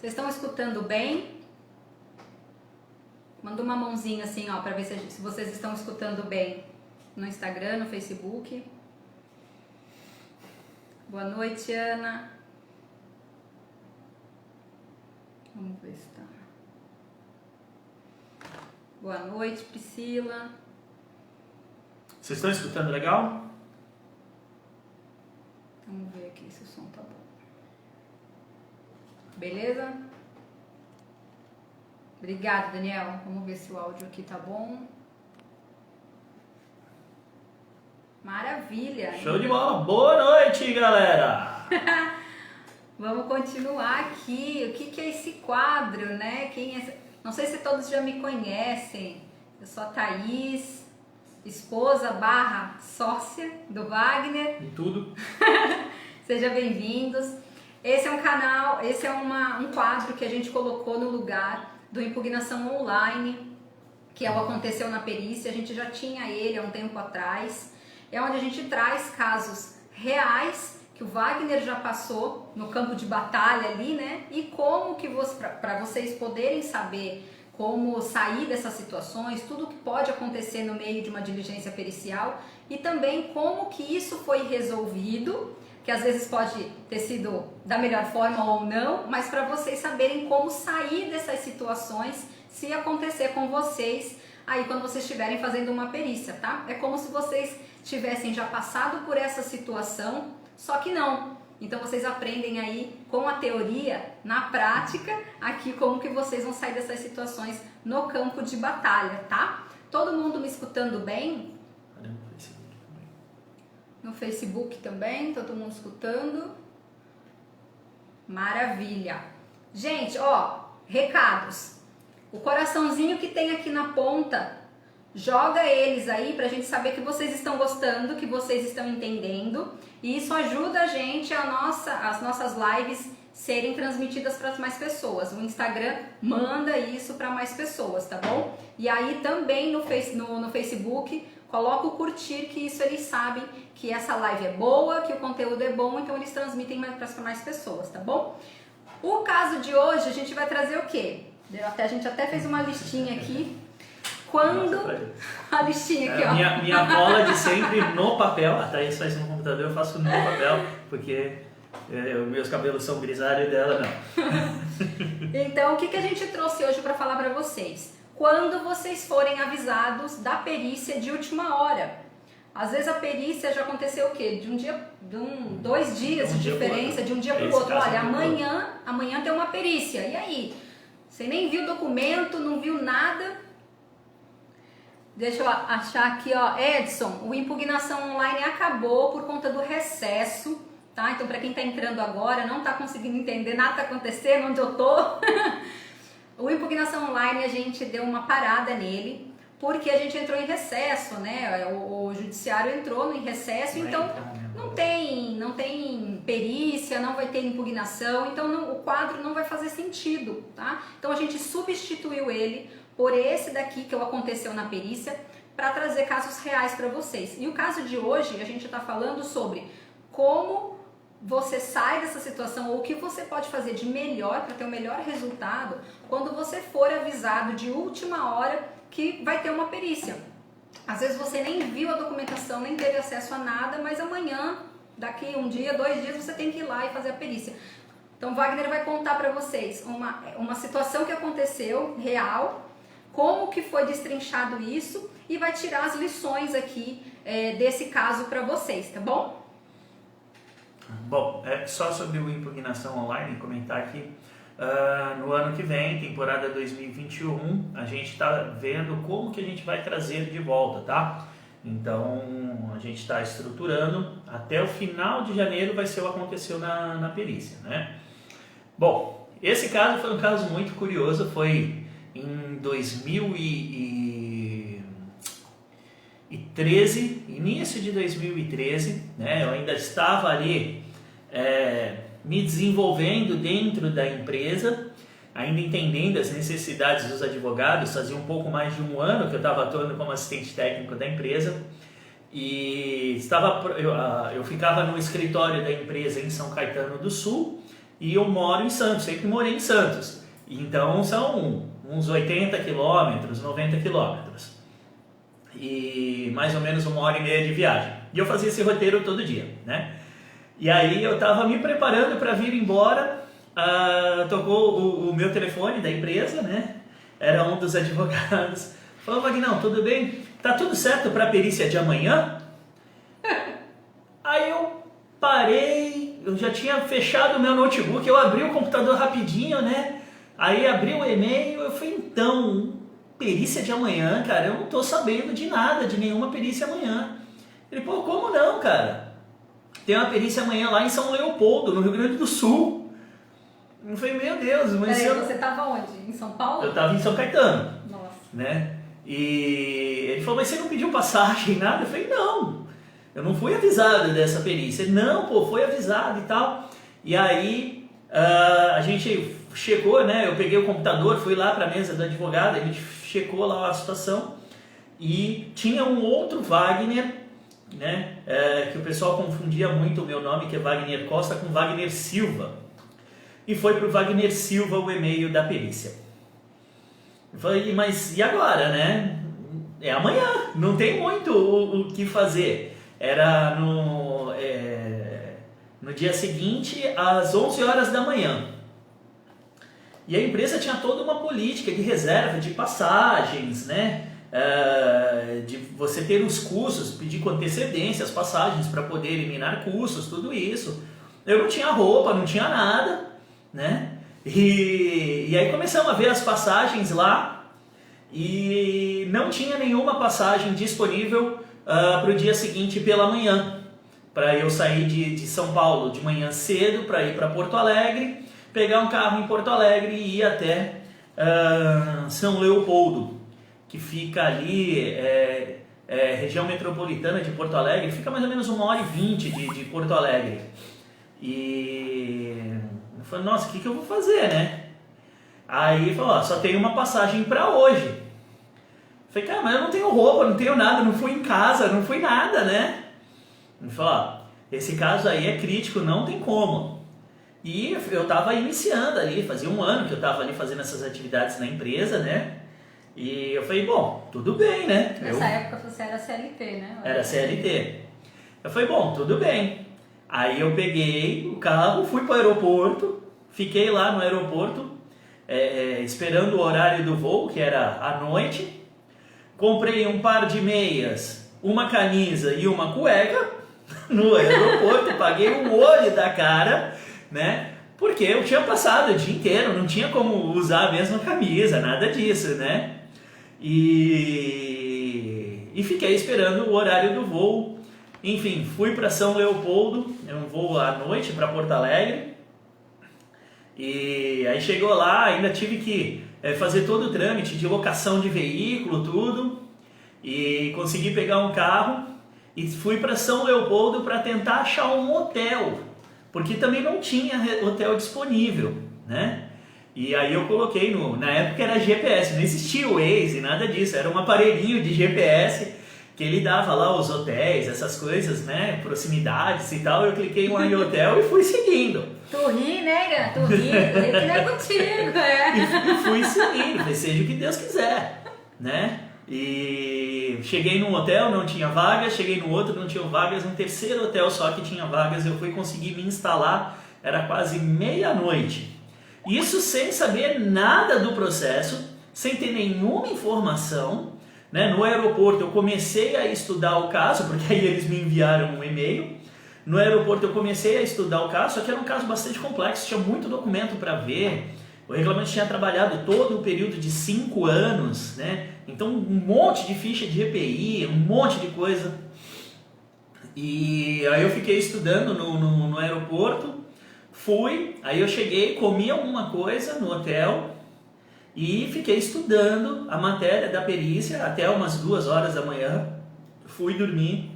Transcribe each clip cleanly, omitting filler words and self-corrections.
Vocês estão escutando bem? Manda uma mãozinha assim, ó, pra ver se vocês estão escutando bem no Instagram, no Facebook. Boa noite, Ana. Vamos ver se tá. Boa noite, Priscila. Vocês estão escutando legal? Vamos ver aqui se o som tá bom. Beleza? Obrigada, Daniel. Vamos ver se o áudio aqui tá bom. Maravilha! Show de bola! Boa noite, galera! Vamos continuar aqui. O que é esse quadro, né? Quem é... Não sei se todos já me conhecem. Eu sou a Thaís, esposa / sócia do Wagner. E tudo. Sejam bem-vindos. Esse é um canal, esse é um quadro que a gente colocou no lugar do Impugnação Online, que é o Aconteceu na Perícia. A gente já tinha ele há um tempo atrás. É onde a gente traz casos reais que o Wagner já passou no campo de batalha ali, né? E como que para vocês poderem saber como sair dessas situações, tudo que pode acontecer no meio de uma diligência pericial e também como que isso foi resolvido, que às vezes pode ter sido da melhor forma ou não, mas para vocês saberem como sair dessas situações se acontecer com vocês aí quando vocês estiverem fazendo uma perícia, tá? É como se vocês tivessem já passado por essa situação, só que não. Então vocês aprendem aí com a teoria, na prática, aqui como que vocês vão sair dessas situações no campo de batalha, tá? Todo mundo me escutando bem? No Facebook também, todo mundo escutando. Maravilha. Gente, ó, recados. O coraçãozinho que tem aqui na ponta, joga eles aí pra gente saber que vocês estão gostando, que vocês estão entendendo. E isso ajuda a gente, as nossas lives serem transmitidas para mais pessoas. O Instagram manda isso para mais pessoas, tá bom? E aí também no Facebook, coloca o curtir, que isso eles sabem que essa live é boa, que o conteúdo é bom, então eles transmitem para mais pessoas, tá bom? O caso de hoje, a gente vai trazer o quê? A gente até fez uma listinha aqui. Quando... A listinha aqui, ó. Minha bola de sempre no papel. A Thaís faz no computador, eu faço no papel, porque meus cabelos são grisalhos e dela não. Então, o que a gente trouxe hoje para falar para vocês? Quando vocês forem avisados da perícia de última hora. Às vezes a perícia já aconteceu o quê? Dois dias de diferença, de um dia para o outro. Olha, amanhã tem uma perícia. E aí? Você nem viu o documento, não viu nada. Deixa eu achar aqui, ó. Edson, o Impugnação Online acabou por conta do recesso, tá? Então, para quem tá entrando agora, não tá conseguindo entender nada que tá acontecendo, onde eu tô. O Impugnação Online, a gente deu uma parada nele, porque a gente entrou em recesso, né? O judiciário entrou em recesso, então não tem perícia, não vai ter impugnação, então o quadro não vai fazer sentido, tá? Então a gente substituiu ele por esse daqui que aconteceu na perícia para trazer casos reais para vocês. E o caso de hoje, a gente está falando sobre como você sai dessa situação ou o que você pode fazer de melhor para ter o melhor resultado quando você for avisado de última hora que vai ter uma perícia. Às vezes você nem viu a documentação, nem teve acesso a nada, mas amanhã, daqui um dia, 2 dias, você tem que ir lá e fazer a perícia. Então Wagner vai contar para vocês uma situação que aconteceu, real, como que foi destrinchado isso e vai tirar as lições aqui desse caso para vocês, tá bom? Bom, só sobre o Impugnação Online, comentar aqui, no ano que vem, temporada 2021, a gente está vendo como que a gente vai trazer de volta, tá? Então, a gente está estruturando, até o final de janeiro vai ser o que aconteceu na perícia, né? Bom, esse caso foi um caso muito curioso, foi em 2013, início de 2013, né? Eu ainda estava ali me desenvolvendo dentro da empresa, ainda entendendo as necessidades dos advogados. Fazia um pouco mais de um ano que eu estava atuando como assistente técnico da empresa e eu ficava no escritório da empresa em São Caetano do Sul e eu moro em Santos, sempre morei em Santos. Então são uns 80 quilômetros, 90 quilômetros. E mais ou menos 1h30 de viagem. E eu fazia esse roteiro todo dia, né? E aí eu estava me preparando para vir embora, tocou o meu telefone da empresa, né? Era um dos advogados. Falou: Vagnão, tudo bem? Tá tudo certo para a perícia de amanhã? Aí eu parei, eu já tinha fechado o meu notebook, eu abri o computador rapidinho, né? Aí abri o e-mail, eu falei: então, perícia de amanhã, cara, eu não tô sabendo de nada, de nenhuma perícia amanhã. Ele: pô, como não, cara? Tem uma perícia amanhã lá em São Leopoldo, no Rio Grande do Sul. Eu falei: meu Deus, mas Peraí, você tava onde? Em São Paulo? Eu tava em São Caetano. Nossa. Né? E ele falou: mas você não pediu passagem, nada? Eu falei: não, eu não fui avisado dessa perícia. Não, pô, foi avisado e tal. E aí a gente chegou, né? Eu peguei o computador, fui lá para a mesa do advogado, a gente checou lá a situação e tinha um outro Wagner, né? Que o pessoal confundia muito o meu nome, que é Wagner Costa, com Wagner Silva. E foi para o Wagner Silva o e-mail da perícia. Eu falei: mas e agora, né? É amanhã, não tem muito o que fazer. Era no dia seguinte, às 11 horas da manhã. E a empresa tinha toda uma política de reserva de passagens, né? De você ter os custos, pedir com antecedência as passagens para poder eliminar custos, tudo isso. Eu não tinha roupa, não tinha nada, né? E aí começamos a ver as passagens lá e não tinha nenhuma passagem disponível para o dia seguinte pela manhã, para eu sair de São Paulo de manhã cedo para ir para Porto Alegre, pegar um carro em Porto Alegre e ir até São Leopoldo, que fica ali, região metropolitana de Porto Alegre, fica mais ou menos 1h20 de Porto Alegre. E eu falei: nossa, o que eu vou fazer, né? Aí ele falou: só tem uma passagem para hoje. Eu falei: cara, mas eu não tenho roupa, não tenho nada, não fui em casa, não fui nada, né? Ele falou: esse caso aí é crítico, não tem como. E eu estava iniciando ali, fazia 1 ano que eu estava ali fazendo essas atividades na empresa, né? E eu falei: bom, tudo bem, né? Nessa época você era CLT, né? Era CLT. Eu falei: bom, tudo bem. Aí eu peguei o carro, fui para o aeroporto, fiquei lá no aeroporto, esperando o horário do voo, que era à noite. Comprei um par de meias, uma camisa e uma cueca no aeroporto, paguei o olho da cara, né? Porque eu tinha passado o dia inteiro, não tinha como usar a mesma camisa, nada disso, né? E fiquei esperando o horário do voo. Enfim, fui para São Leopoldo, um voo à noite para Porto Alegre. E aí chegou lá, ainda tive que fazer todo o trâmite de locação de veículo, tudo. E consegui pegar um carro e fui para São Leopoldo para tentar achar um hotel, porque também não tinha hotel disponível, né? E aí eu coloquei na época era GPS, não existia o Waze, nada disso, era um aparelhinho de GPS que ele dava lá os hotéis, essas coisas, né, proximidades e tal. Eu cliquei em hotel e fui seguindo. Tu ri, né, tu ri que não é contigo, E fui seguindo, falei: seja o que Deus quiser, né? E cheguei num hotel, não tinha vagas, cheguei no outro, não tinha vagas, no terceiro hotel só que tinha vagas, eu fui conseguir me instalar, era quase meia-noite. Isso sem saber nada do processo, sem ter nenhuma informação, né? No aeroporto eu comecei a estudar o caso, porque aí eles me enviaram um e-mail. No aeroporto eu comecei a estudar o caso, só que era um caso bastante complexo, tinha muito documento para ver. O reclamante tinha trabalhado todo o período de 5 anos, né? Então um monte de ficha de EPI, um monte de coisa. E aí eu fiquei estudando no aeroporto, aí eu cheguei, comi alguma coisa no hotel e fiquei estudando a matéria da perícia até umas 2 horas da manhã. Fui dormir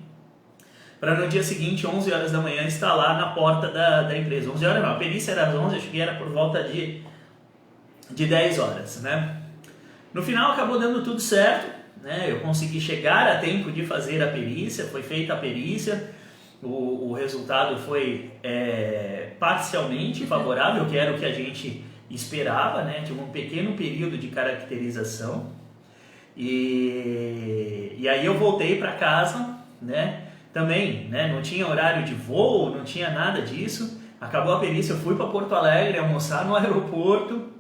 para no dia seguinte, 11 horas da manhã, estar lá na porta da empresa. 11 horas não, a perícia era às 11, eu cheguei era por volta de 10 horas, né? No final acabou dando tudo certo, né? Eu consegui chegar a tempo de fazer a perícia, foi feita a perícia o resultado foi parcialmente favorável, que era o que a gente esperava, né? Tinha um pequeno período de caracterização. E aí eu voltei para casa, né? Também, né? Não tinha horário de voo, não tinha nada disso. Acabou a perícia, eu fui para Porto Alegre almoçar no aeroporto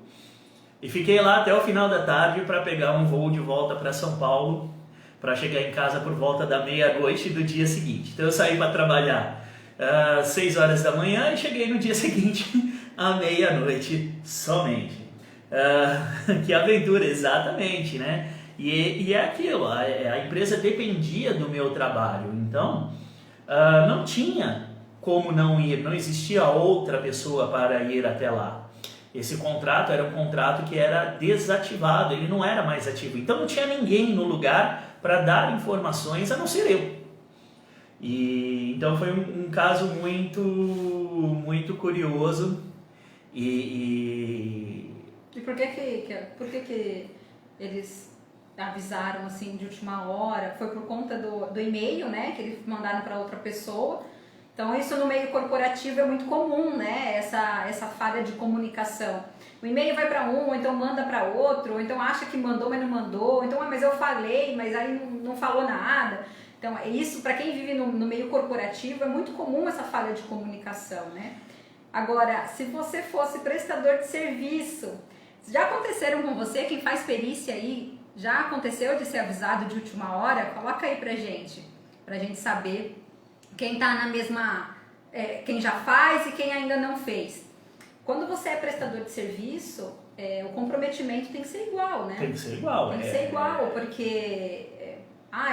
e fiquei lá até o final da tarde para pegar um voo de volta para São Paulo, para chegar em casa por volta da meia-noite do dia seguinte. Então eu saí para trabalhar às 6 horas da manhã e cheguei no dia seguinte à meia-noite somente. Que aventura, exatamente, né? E é aquilo, a empresa dependia do meu trabalho, então não tinha como não ir, não existia outra pessoa para ir até lá. Esse contrato era um contrato que era desativado, ele não era mais ativo, então não tinha ninguém no lugar para dar informações a não ser eu. E então foi um caso muito curioso. E por que eles avisaram assim de última hora? Foi por conta do e-mail, né, que eles mandaram para outra pessoa. Então isso no meio corporativo é muito comum, né, essa falha de comunicação. O e-mail vai para um, ou então manda para outro, ou então acha que mandou, mas não mandou, ou então mas eu falei, mas aí não falou nada. Então isso, para quem vive no meio corporativo, é muito comum essa falha de comunicação, né? Agora, se você fosse prestador de serviço, já aconteceram com você, quem faz perícia aí, já aconteceu de ser avisado de última hora? Coloca aí pra gente saber quem tá na mesma, quem já faz e quem ainda não fez. Quando você é prestador de serviço, o comprometimento tem que ser igual, né? Tem que ser igual. Tem que ser igual, porque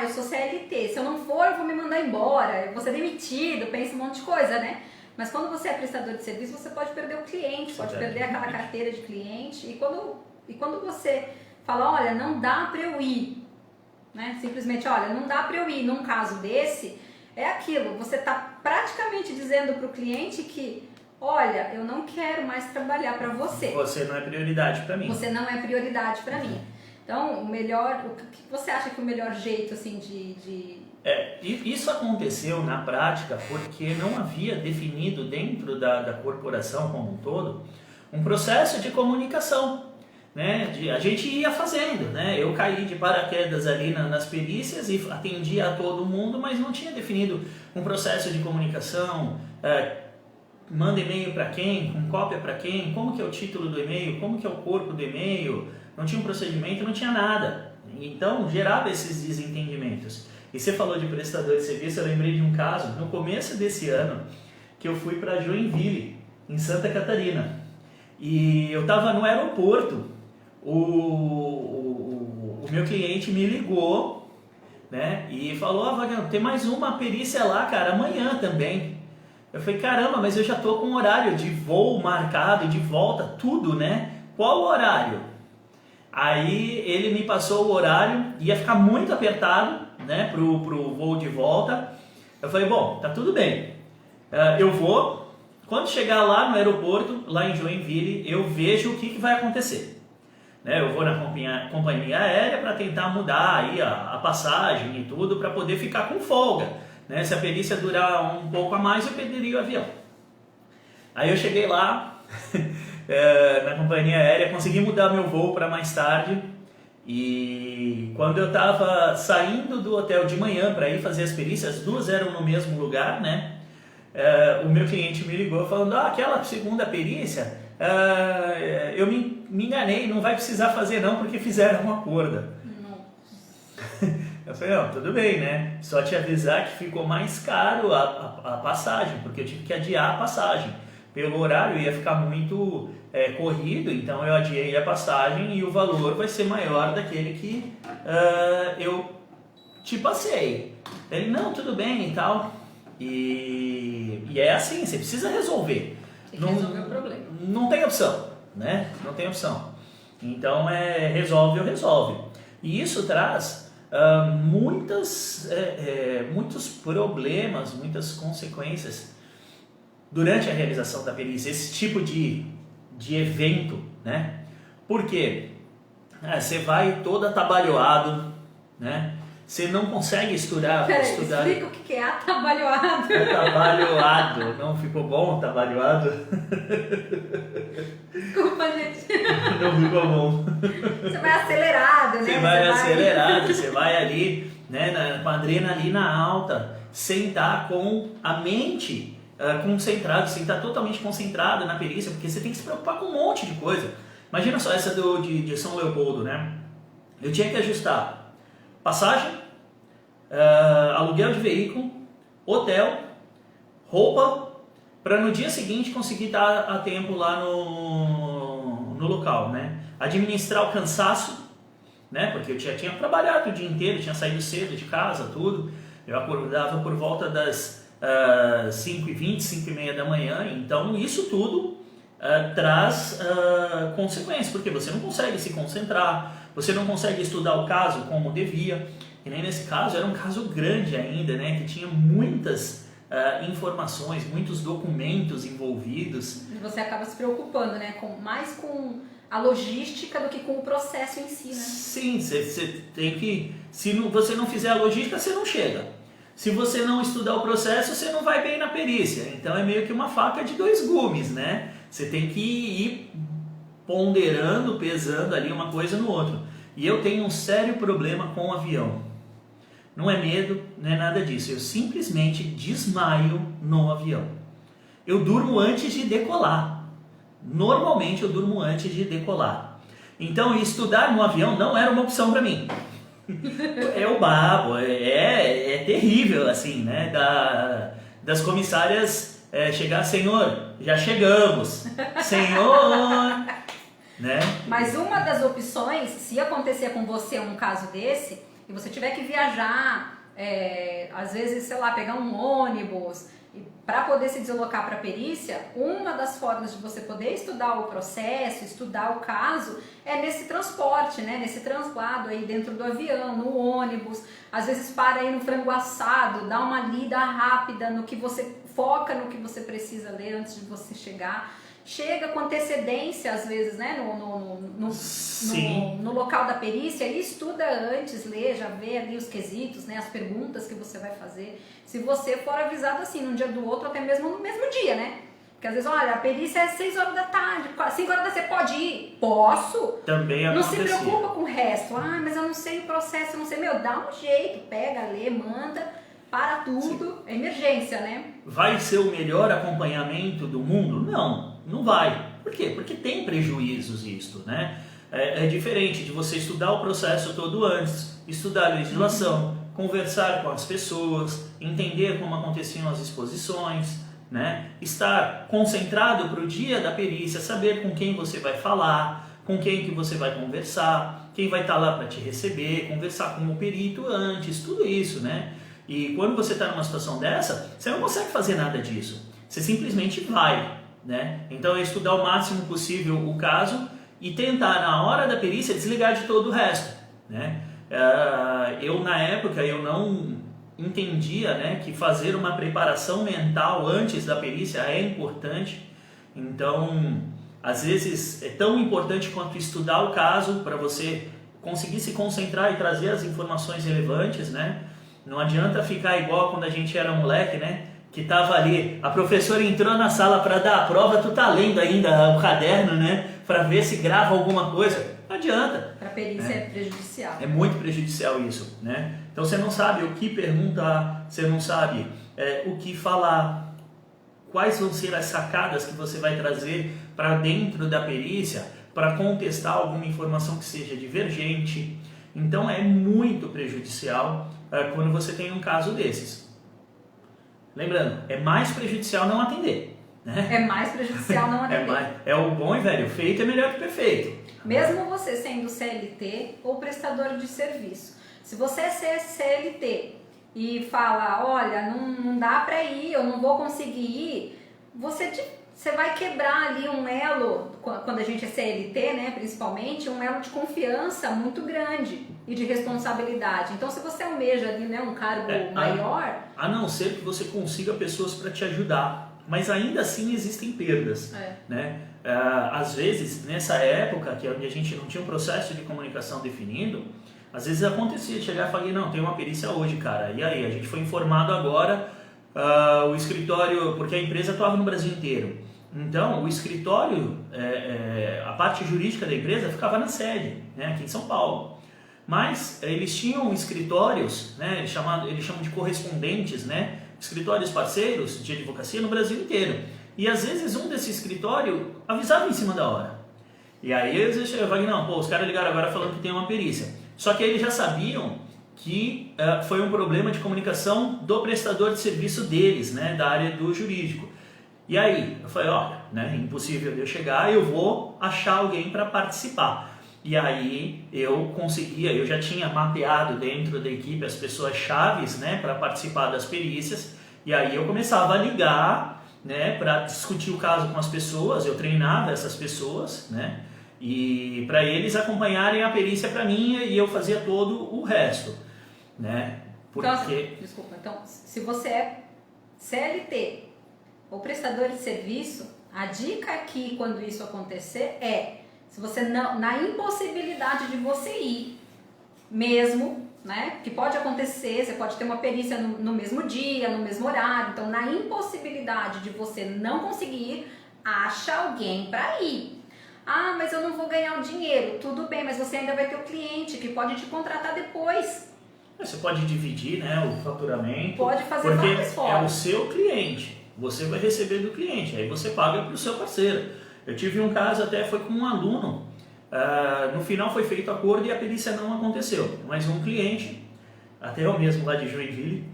eu sou CLT, se eu não for eu vou me mandar embora, eu vou ser demitido, pensa um monte de coisa, né? Mas quando você é prestador de serviço, você pode perder o cliente, pode perder aquela carteira de cliente. E quando você fala, olha, não dá para eu ir, né? Simplesmente, olha, não dá para eu ir num caso desse, é aquilo, você está praticamente dizendo para o cliente que, olha, eu não quero mais trabalhar para você. Você não é prioridade para mim. Você não é prioridade para mim. Então, o que você acha que o melhor jeito, assim, Isso aconteceu na prática porque não havia definido dentro da corporação como um todo um processo de comunicação, né? A gente ia fazendo, né? Eu caí de paraquedas ali nas perícias e atendia a todo mundo, mas não tinha definido um processo de comunicação, manda e-mail para quem, com cópia para quem, como que é o título do e-mail, como que é o corpo do e-mail, não tinha um procedimento, não tinha nada. Então gerava esses desentendimentos. E você falou de prestador de serviço, eu lembrei de um caso, no começo desse ano, que eu fui para Joinville, em Santa Catarina. E eu estava no aeroporto, o meu cliente me ligou, né, e falou, Wagner, tem mais uma perícia lá, cara, amanhã também. Eu falei, caramba, mas eu já estou com horário de voo marcado, de volta, tudo, né? Qual o horário? Aí ele me passou o horário, ia ficar muito apertado, né, pro voo de volta. Eu falei, bom, tá tudo bem, eu vou, quando chegar lá no aeroporto, lá em Joinville, eu vejo o que vai acontecer, né? Eu vou na companhia aérea para tentar mudar aí a passagem e tudo, para poder ficar com folga, né? Se a perícia durar um pouco a mais, eu perderia o avião. Aí eu cheguei lá na companhia aérea, consegui mudar meu voo para mais tarde. E quando eu estava saindo do hotel de manhã para ir fazer as perícias, as duas eram no mesmo lugar, né? O meu cliente me ligou falando, aquela segunda perícia, eu me enganei, não vai precisar fazer não, porque fizeram uma acordo. Eu falei, tudo bem, né? Só te avisar que ficou mais caro a passagem, porque eu tive que adiar a passagem. Pelo horário ia ficar muito corrido, então eu adiei a passagem e o valor vai ser maior daquele que eu te passei. Ele, não, tudo bem e tal. E é assim, você precisa resolver. Tem que resolver o problema. Não tem opção, né? Não tem opção. Então resolve ou resolve. E isso traz muitos problemas, muitas consequências durante a realização da perícia, esse tipo de evento, né? Porque você vai todo atabalhoado, né? você não consegue estudar. Explica o que é atabalhoado. Atabalhoado. Não ficou bom atabalhoado? Desculpa, gente. Não ficou bom. Você vai acelerado, né? Você vai acelerado, você vai ali, né, com a adrenalina alta, sem estar com a mente concentrada, sem estar totalmente concentrado na perícia, porque você tem que se preocupar com um monte de coisa. Imagina só essa de São Leopoldo, né? Eu tinha que ajustar passagem, aluguel de veículo, hotel, roupa, para no dia seguinte conseguir estar a tempo lá no local, né? Administrar o cansaço, né? Porque eu já tinha trabalhado o dia inteiro, tinha saído cedo de casa, tudo. Eu acordava por volta das 5h20, 5h30 da manhã, então isso tudo traz consequências, porque você não consegue se concentrar, você não consegue estudar o caso como devia, e nem nesse caso era um caso grande ainda, né, que tinha muitas informações, muitos documentos envolvidos. E você acaba se preocupando, né, mais com a logística do que com o processo em si, né? Sim, você tem que, você não fizer a logística, você não chega. Se você não estudar o processo, você não vai bem na perícia. Então é meio que uma faca de dois gumes, né? Você tem que ir ponderando, pesando ali uma coisa no outro. E eu tenho um sério problema com o avião. Não é medo, não é nada disso. Eu simplesmente desmaio no avião. Eu durmo antes de decolar. Normalmente eu durmo antes de decolar. Então estudar no avião não era uma opção para mim. É o babo, é terrível assim, né? Das comissárias chegar, senhor, já chegamos, senhor, né? Mas uma das opções, se acontecer com você um caso desse, e você tiver que viajar, às vezes, sei lá, pegar um ônibus, para poder se deslocar para a perícia, uma das formas de você poder estudar o processo, estudar o caso, é nesse transporte, né? Nesse translado aí dentro do avião, no ônibus. Às vezes para aí no frango assado, dá uma lida rápida no que você foca, no que você precisa ler antes de você chegar. Chega com antecedência, às vezes, né, no local da perícia e estuda antes, lê, já vê ali os quesitos, né, as perguntas que você vai fazer. Se você for avisado assim, num dia do outro, até mesmo no mesmo dia, né? Porque às vezes, olha, a perícia é 6 horas da tarde, 5 horas da tarde, você pode ir? Posso? Também acontecia. Não se preocupa com o resto. Mas eu não sei o processo, eu não sei. Meu, dá um jeito, pega, lê, manda, para tudo. É emergência, né? Vai ser o melhor acompanhamento do mundo? Não vai. Por quê? Porque tem prejuízos isto, né? É diferente de você estudar o processo todo antes, estudar a legislação, conversar com as pessoas, entender como aconteciam as exposições, né? Estar concentrado para o dia da perícia, saber com quem você vai falar, com quem que você vai conversar, quem vai estar lá para te receber, conversar com o perito antes, tudo isso, né? E quando você está numa situação dessa, você não consegue fazer nada disso. Você simplesmente vai, né? Então é estudar o máximo possível o caso e tentar na hora da perícia desligar de todo o resto, né? Eu na época eu não entendia, né, que fazer uma preparação mental antes da perícia é importante. Então às vezes é tão importante quanto estudar o caso para você conseguir se concentrar e trazer as informações relevantes, né? Não adianta ficar igual quando a gente era moleque, né? Que tava ali, a professora entrou na sala para dar a prova, tu tá lendo ainda o caderno, né? Para ver se grava alguma coisa. Não adianta. Para perícia é prejudicial. É muito prejudicial isso, né? Então você não sabe o que perguntar, você não sabe o que falar, quais vão ser as sacadas que você vai trazer para dentro da perícia para contestar alguma informação que seja divergente. Então é muito prejudicial quando você tem um caso desses. Lembrando, é mais prejudicial não atender, né? É mais prejudicial não atender. É o bom e velho, feito é melhor que perfeito. Mesmo você sendo CLT ou prestador de serviço. Se você é CLT e fala, olha, não dá para ir, eu não vou conseguir ir, você vai quebrar ali um elo, quando a gente é CLT, né, principalmente, um elo de confiança muito grande e de responsabilidade. Então, se você almeja ali, né, um cargo maior... A não ser que você consiga pessoas para te ajudar, mas ainda assim existem perdas, né? Às vezes, nessa época, que é onde a gente não tinha um processo de comunicação definido, Às vezes acontecia de chegar e falar, não, tem uma perícia hoje, cara. E aí, a gente foi informado agora, o escritório, porque a empresa atuava no Brasil inteiro. Então, o escritório, a parte jurídica da empresa ficava na sede, né, aqui em São Paulo. Mas eles tinham escritórios, né, eles chamam de correspondentes, né, escritórios parceiros de advocacia no Brasil inteiro. E às vezes um desse escritório avisava em cima da hora. E aí às vezes eu falei, não, os caras ligaram agora falando que tem uma perícia. Só que eles já sabiam que foi um problema de comunicação do prestador de serviço deles, né, da área do jurídico. E aí, eu falei, olha, né, impossível de eu chegar, eu vou achar alguém para participar. E aí eu já tinha mapeado dentro da equipe as pessoas chaves, né, para participar das perícias, e aí eu começava a ligar, né, para discutir o caso com as pessoas, eu treinava essas pessoas, né, e para eles acompanharem a perícia para mim e eu fazia todo o resto, né, porque... Então, desculpa, então, se você é CLT ou prestador de serviço, a dica aqui quando isso acontecer se você não, na impossibilidade de você ir mesmo, né, que pode acontecer, você pode ter uma perícia no mesmo dia, no mesmo horário, então na impossibilidade de você não conseguir ir, acha alguém para ir. Ah, mas eu não vou ganhar o dinheiro, tudo bem, mas você ainda vai ter o cliente que pode te contratar depois. Você pode dividir, né, o faturamento, pode fazer várias formas. É o seu cliente. Você vai receber do cliente, aí você paga para o seu parceiro. Eu tive um caso, até foi com um aluno, no final foi feito acordo e a perícia não aconteceu, mas um cliente, até eu mesmo lá de Joinville,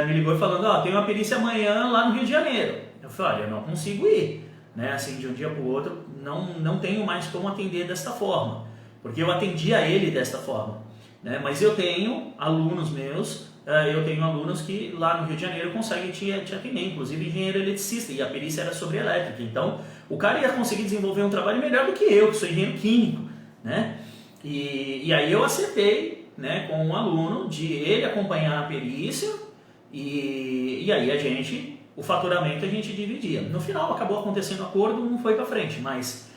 me ligou falando, tem uma perícia amanhã lá no Rio de Janeiro. Eu falei, olha, eu não consigo ir, né? Assim, de um dia para o outro, não tenho mais como atender desta forma, porque eu atendia ele desta forma, né? Mas eu tenho alunos meus, que lá no Rio de Janeiro conseguem te atender, inclusive engenheiro eletricista, e a perícia era sobre elétrica. Então, o cara ia conseguir desenvolver um trabalho melhor do que eu, que sou engenheiro químico, né? E aí eu acertei, né, com um aluno de ele acompanhar a perícia e aí o faturamento a gente dividia. No final acabou acontecendo acordo, não foi para frente, mas...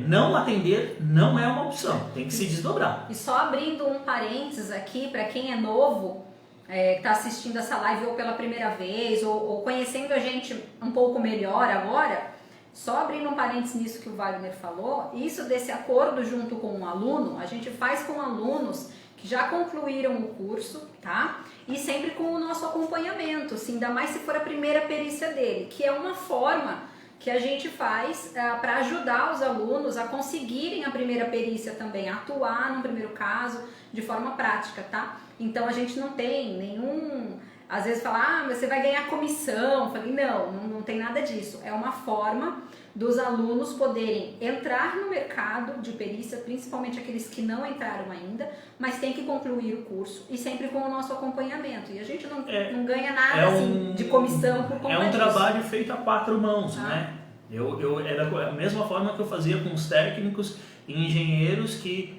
não atender não é uma opção, tem que se desdobrar. E só abrindo um parênteses aqui, para quem é novo, que está assistindo essa live ou pela primeira vez, ou conhecendo a gente um pouco melhor agora, só abrindo um parênteses nisso que o Wagner falou, isso desse acordo junto com um aluno, a gente faz com alunos que já concluíram o curso, tá? E sempre com o nosso acompanhamento, assim, ainda mais se for a primeira perícia dele, que é uma forma que a gente faz para ajudar os alunos a conseguirem a primeira perícia também, a atuar no primeiro caso de forma prática, tá? Então a gente não tem nenhum... Às vezes fala, mas você vai ganhar comissão. Eu falei, não tem nada disso. É uma forma dos alunos poderem entrar no mercado de perícia, principalmente aqueles que não entraram ainda, mas tem que concluir o curso e sempre com o nosso acompanhamento. E a gente não ganha nada assim, de comissão por conta disso. É um trabalho feito a 4 mãos, né? Era a mesma forma que eu fazia com os técnicos e engenheiros que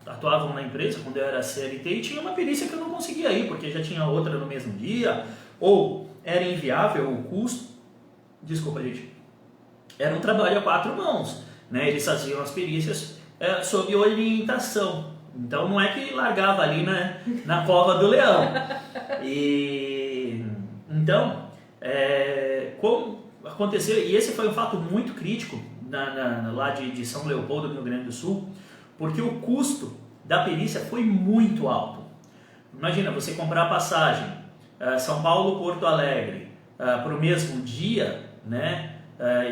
atuavam na empresa quando eu era CLT e tinha uma perícia que eu não conseguia ir, porque já tinha outra no mesmo dia, ou era inviável o custo. Desculpa, gente. Era um trabalho a 4 mãos, né? Eles faziam as perícias sob orientação. Então não é que largava ali na cova do leão. Então, como aconteceu, e esse foi um fato muito crítico lá de São Leopoldo, no Rio Grande do Sul, porque o custo da perícia foi muito alto. Imagina, você comprar a passagem São Paulo-Porto Alegre para o mesmo dia, né?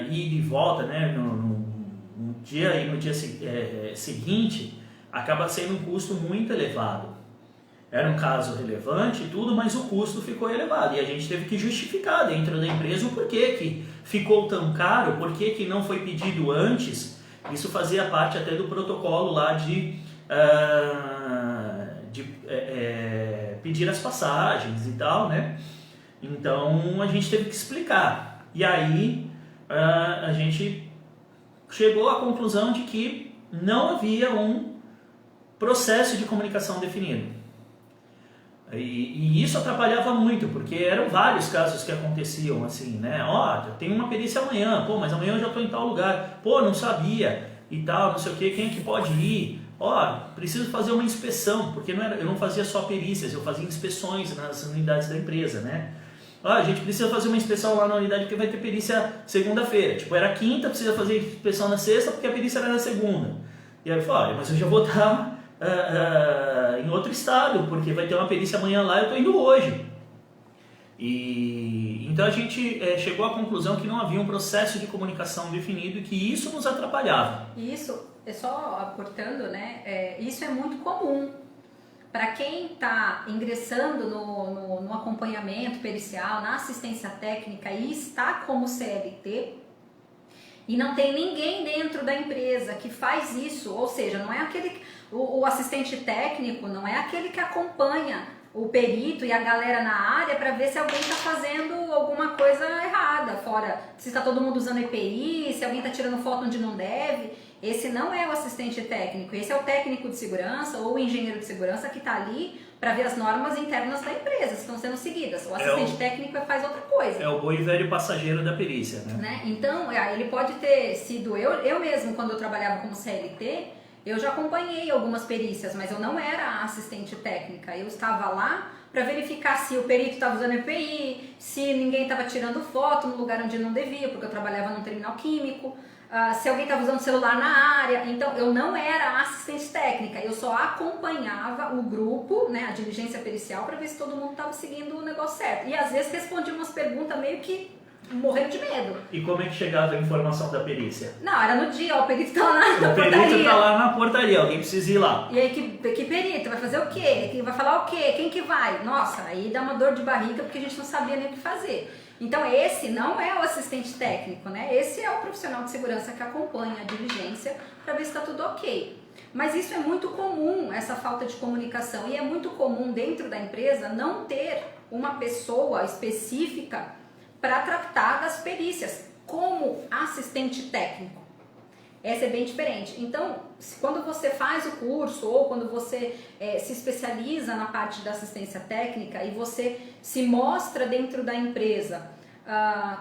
Ir e volta, né? No dia e no dia seguinte, acaba sendo um custo muito elevado. Era um caso relevante e tudo, mas o custo ficou elevado. E a gente teve que justificar dentro da empresa o porquê que ficou tão caro, porquê que não foi pedido antes. Isso fazia parte até do protocolo lá de pedir as passagens e tal, né? Então a gente teve que explicar. E aí a gente chegou à conclusão de que não havia um processo de comunicação definido. E isso atrapalhava muito, porque eram vários casos que aconteciam assim, né? Eu tenho uma perícia amanhã, mas amanhã eu já estou em tal lugar, não sabia e tal, não sei o que, quem é que pode ir? preciso fazer uma inspeção, porque eu não fazia só perícias, eu fazia inspeções nas unidades da empresa, né? A gente precisa fazer uma inspeção lá na unidade porque vai ter perícia segunda-feira. Tipo, era quinta, precisa fazer inspeção na sexta porque a perícia era na segunda. E aí eu falei, mas eu já vou estar em outro estado, porque vai ter uma perícia amanhã lá, eu estou indo hoje. E então a gente chegou à conclusão que não havia um processo de comunicação definido e que isso nos atrapalhava. Isso, só aportando, né? Isso é muito comum. Para quem está ingressando no acompanhamento pericial, na assistência técnica e está como CLT e não tem ninguém dentro da empresa que faz isso, ou seja, não é aquele, o assistente técnico não é aquele que acompanha o perito e a galera na área para ver se alguém está fazendo alguma coisa errada, fora se está todo mundo usando EPI, se alguém está tirando foto onde não deve. Esse não é o assistente técnico, esse é o técnico de segurança ou o engenheiro de segurança que está ali para ver as normas internas da empresa, se estão sendo seguidas. O assistente técnico faz outra coisa. É o bom e velho passageiro da perícia, né? Então, ele pode ter sido eu mesmo, quando eu trabalhava como CLT, eu já acompanhei algumas perícias, mas eu não era assistente técnica. Eu estava lá para verificar se o perito estava usando EPI, se ninguém estava tirando foto no lugar onde não devia, porque eu trabalhava num terminal químico, se alguém estava usando celular na área. Então, eu não era assistente técnica, eu só acompanhava o grupo, né, a diligência pericial, para ver se todo mundo estava seguindo o negócio certo. E às vezes respondia umas perguntas meio que morrendo de medo. E como é que chegava a informação da perícia? Não, era no dia, o perito tá lá na portaria. O perito tá lá na portaria, alguém precisa ir lá. E aí, que perito? Vai fazer o quê? Vai falar o quê? Quem que vai? Nossa, aí dá uma dor de barriga porque a gente não sabia nem o que fazer. Então esse não é o assistente técnico, né? Esse é o profissional de segurança que acompanha a diligência para ver se está tudo ok. Mas isso é muito comum, essa falta de comunicação. E é muito comum dentro da empresa não ter uma pessoa específica para tratar das perícias, como assistente técnico. Essa é bem diferente. Então, quando você faz o curso ou quando você se especializa na parte da assistência técnica e você se mostra dentro da empresa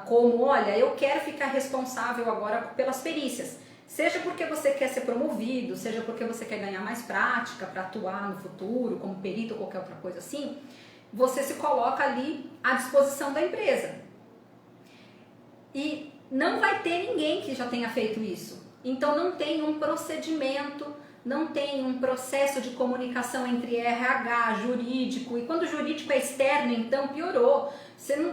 como, olha, eu quero ficar responsável agora pelas perícias, seja porque você quer ser promovido, seja porque você quer ganhar mais prática para atuar no futuro como perito ou qualquer outra coisa assim, você se coloca ali à disposição da empresa. E não vai ter ninguém que já tenha feito isso. Então não tem um procedimento, não tem um processo de comunicação entre RH, jurídico. E quando o jurídico é externo, então piorou.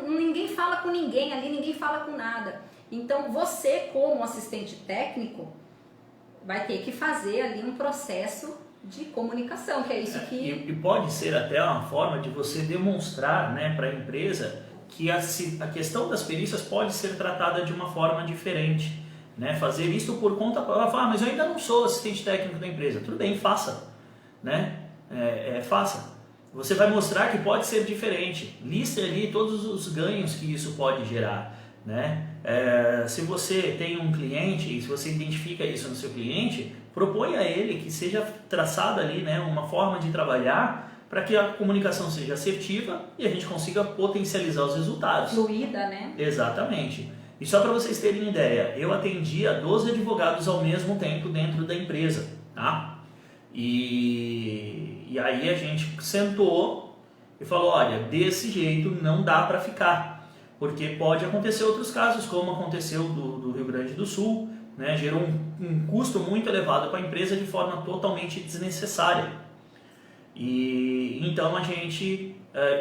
Ninguém fala com ninguém ali, ninguém fala com nada. Então você, como assistente técnico, vai ter que fazer ali um processo de comunicação, que é isso que... E pode ser até uma forma de você demonstrar, né, para a empresa que a questão das perícias pode ser tratada de uma forma diferente, né? Fazer isso por conta própria. Mas eu ainda não sou assistente técnico da empresa. Tudo bem, faça, né? Faça. Você vai mostrar que pode ser diferente. Liste ali todos os ganhos que isso pode gerar, né? Se você tem um cliente e se você identifica isso no seu cliente, propõe a ele que seja traçada ali, né, uma forma de trabalhar para que a comunicação seja assertiva e a gente consiga potencializar os resultados. Fluida, né? Exatamente. E só para vocês terem ideia, eu atendia 12 advogados ao mesmo tempo dentro da empresa, tá? E aí a gente sentou e falou, olha, desse jeito não dá para ficar, porque pode acontecer outros casos, como aconteceu do Rio Grande do Sul, né? Gerou um custo muito elevado para a empresa de forma totalmente desnecessária. E então a gente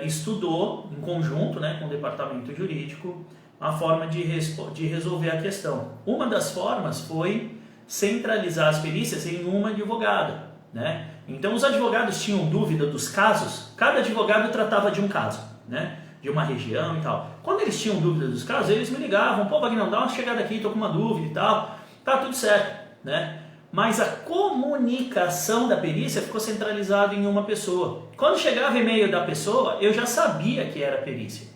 estudou em conjunto, né, com o departamento jurídico a forma de resolver a questão. Uma das formas foi centralizar as perícias em uma advogada, né? Então os advogados tinham dúvida dos casos, cada advogado tratava de um caso, né, de uma região e tal. Quando eles tinham dúvida dos casos, eles me ligavam, pô, Wagner, dá uma chegada aqui, tô com uma dúvida e tal, tá tudo certo, né? Mas a comunicação da perícia ficou centralizada em uma pessoa. Quando chegava e-mail da pessoa, eu já sabia que era perícia,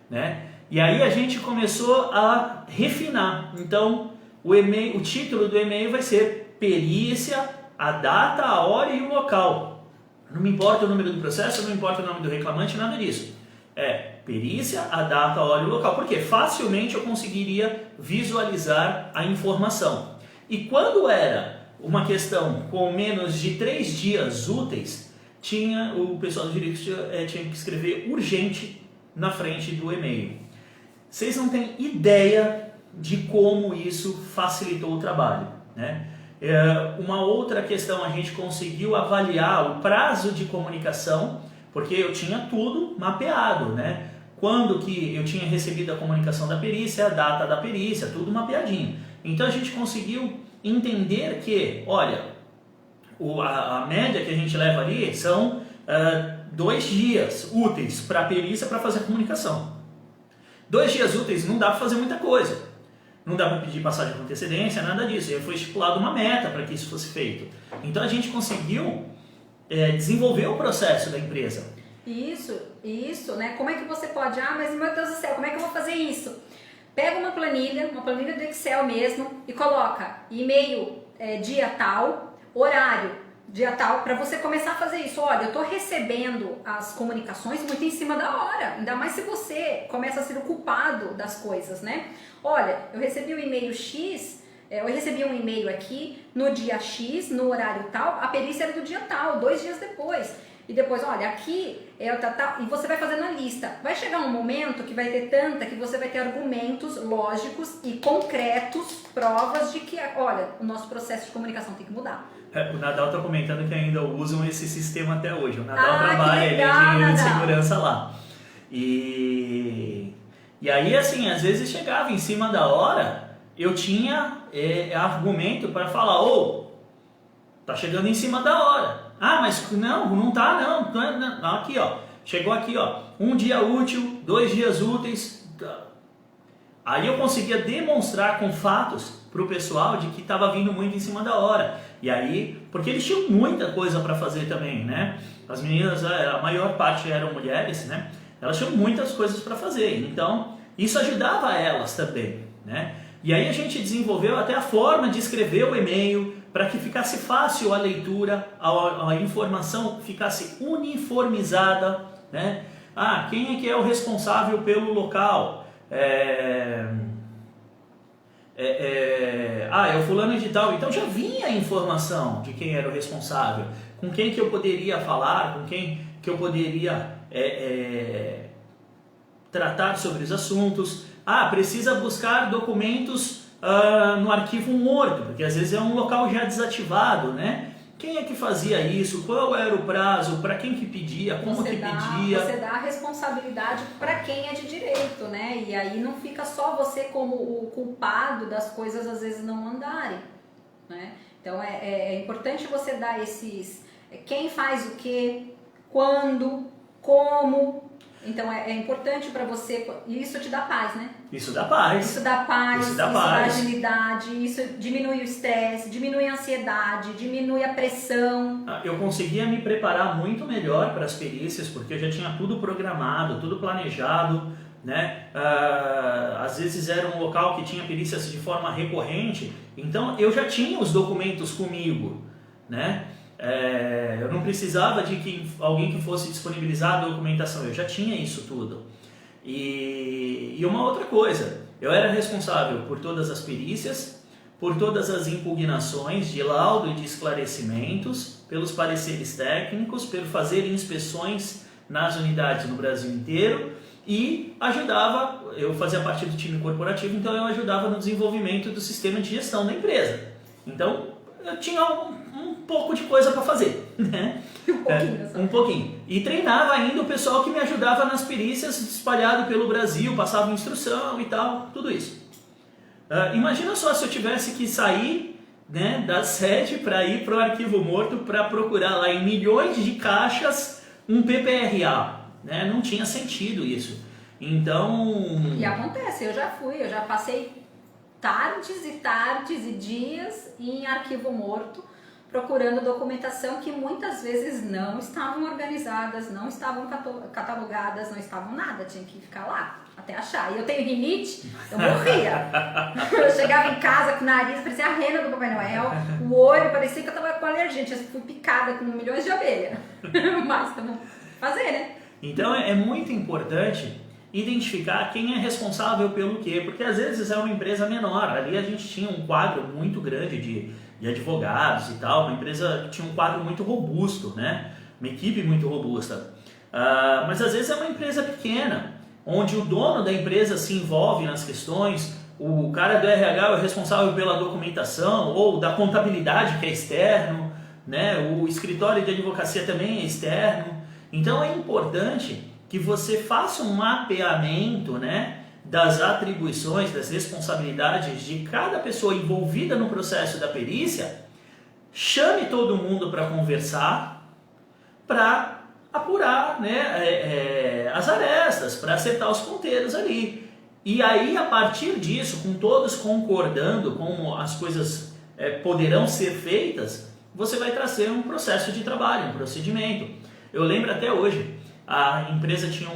né? E aí a gente começou a refinar. Então, o título do e-mail vai ser perícia, a data, a hora e o local. Não me importa o número do processo, não me importa o nome do reclamante, nada disso. Perícia, a data, a hora e o local. Porque facilmente eu conseguiria visualizar a informação. E quando era uma questão com menos de 3 dias úteis, o pessoal do direito tinha que escrever urgente na frente do e-mail. Vocês não têm ideia de como isso facilitou o trabalho, né? Uma outra questão, a gente conseguiu avaliar o prazo de comunicação, porque eu tinha tudo mapeado, né? Quando que eu tinha recebido a comunicação da perícia, a data da perícia, tudo mapeadinho. Então a gente conseguiu entender que, olha, a média que a gente leva ali são 2 dias úteis para a perícia para fazer a comunicação. 2 dias úteis não dá para fazer muita coisa. Não dá para pedir passagem com antecedência, nada disso. Já foi estipulada uma meta para que isso fosse feito. Então a gente conseguiu desenvolver o processo da empresa. Isso, né? Como é que você pode... mas meu Deus do céu, como é que eu vou fazer isso? Pega uma planilha do Excel mesmo e coloca e-mail dia tal, horário dia tal, para você começar a fazer isso. Olha, eu estou recebendo as comunicações muito em cima da hora, ainda mais se você começa a ser o culpado das coisas, né? Olha, eu recebi o e-mail X, eu recebi um e-mail aqui no dia X, no horário tal, a perícia era do dia tal, 2 dias depois. E depois, olha, aqui é o tal, e você vai fazendo a lista. Vai chegar um momento que vai ter tanta, que você vai ter argumentos lógicos e concretos, provas de que, olha, o nosso processo de comunicação tem que mudar. O Nadal está comentando que ainda usam esse sistema até hoje. O Nadal trabalha, legal, ele é engenheiro de Nadal. segurança lá. E aí, assim, às vezes chegava em cima da hora, eu tinha argumento para falar, tá chegando em cima da hora. Mas não tá não. Aqui, ó, chegou aqui, ó, 1 dia útil, 2 dias úteis. Aí eu conseguia demonstrar com fatos para o pessoal de que estava vindo muito em cima da hora. E aí, porque eles tinham muita coisa para fazer também, né? As meninas, a maior parte eram mulheres, né? Elas tinham muitas coisas para fazer. Então, isso ajudava elas também, né? E aí a gente desenvolveu até a forma de escrever o e-mail para que ficasse fácil a leitura, a informação ficasse uniformizada, né? Quem é que é o responsável pelo local? É o fulano de tal. Então já vinha a informação de quem era o responsável, com quem que eu poderia falar, com quem que eu poderia tratar sobre os assuntos. Precisa buscar documentos no arquivo morto, porque às vezes é um local já desativado, né? Quem é que fazia isso? Qual era o prazo? Para quem que pedia? Como que pedia? Você dá a responsabilidade para quem é de direito, né? E aí não fica só você como o culpado das coisas às vezes não andarem, né? Então é importante você dar esses... Quem faz o quê? Quando? Como? Então é importante para você, e isso te dá paz, né? Isso dá paz. Isso dá paz, isso dá agilidade, isso diminui o estresse, diminui a ansiedade, diminui a pressão. Eu conseguia me preparar muito melhor para as perícias, porque eu já tinha tudo programado, tudo planejado, né? Às vezes era um local que tinha perícias de forma recorrente, então eu já tinha os documentos comigo, né? Eu não precisava de que alguém que fosse disponibilizar a documentação, eu já tinha isso tudo. E uma outra coisa, eu era responsável por todas as perícias, por todas as impugnações de laudo e de esclarecimentos, pelos pareceres técnicos, por fazer inspeções nas unidades no Brasil inteiro e eu fazia parte do time corporativo, então eu ajudava no desenvolvimento do sistema de gestão da empresa. Então eu tinha um pouco de coisa para fazer, né? Um pouquinho. E treinava ainda o pessoal que me ajudava nas perícias espalhado pelo Brasil, passava instrução e tal, tudo isso. Imagina só se eu tivesse que sair, né, da sede para ir para o arquivo morto para procurar lá em milhões de caixas um PPRA, né? Não tinha sentido isso. Então... E acontece, eu já passei tardes e tardes e dias em arquivo morto, procurando documentação que muitas vezes não estavam organizadas, não estavam catalogadas, não estavam nada, tinha que ficar lá até achar. E eu tenho rinite, eu morria. Eu chegava em casa com o nariz, parecia a rena do Papai Noel, o olho parecia que eu estava com alergia, eu fui picada com milhões de abelhas. Mas vamos fazer, né? Então é muito importante identificar quem é responsável pelo quê, porque às vezes é uma empresa menor, ali a gente tinha um quadro muito grande de advogados e tal, uma empresa que tinha um quadro muito robusto, né? Uma equipe muito robusta. Mas às vezes é uma empresa pequena, onde o dono da empresa se envolve nas questões, o cara do RH é o responsável pela documentação, ou da contabilidade, que é externo, né? O escritório de advocacia também é externo. Então é importante que você faça um mapeamento, né, das atribuições, das responsabilidades de cada pessoa envolvida no processo da perícia, chame todo mundo para conversar, para apurar, né, as arestas, para acertar os ponteiros ali. E aí, a partir disso, com todos concordando com as coisas poderão ser feitas, você vai trazer um processo de trabalho, um procedimento. Eu lembro até hoje, a empresa tinha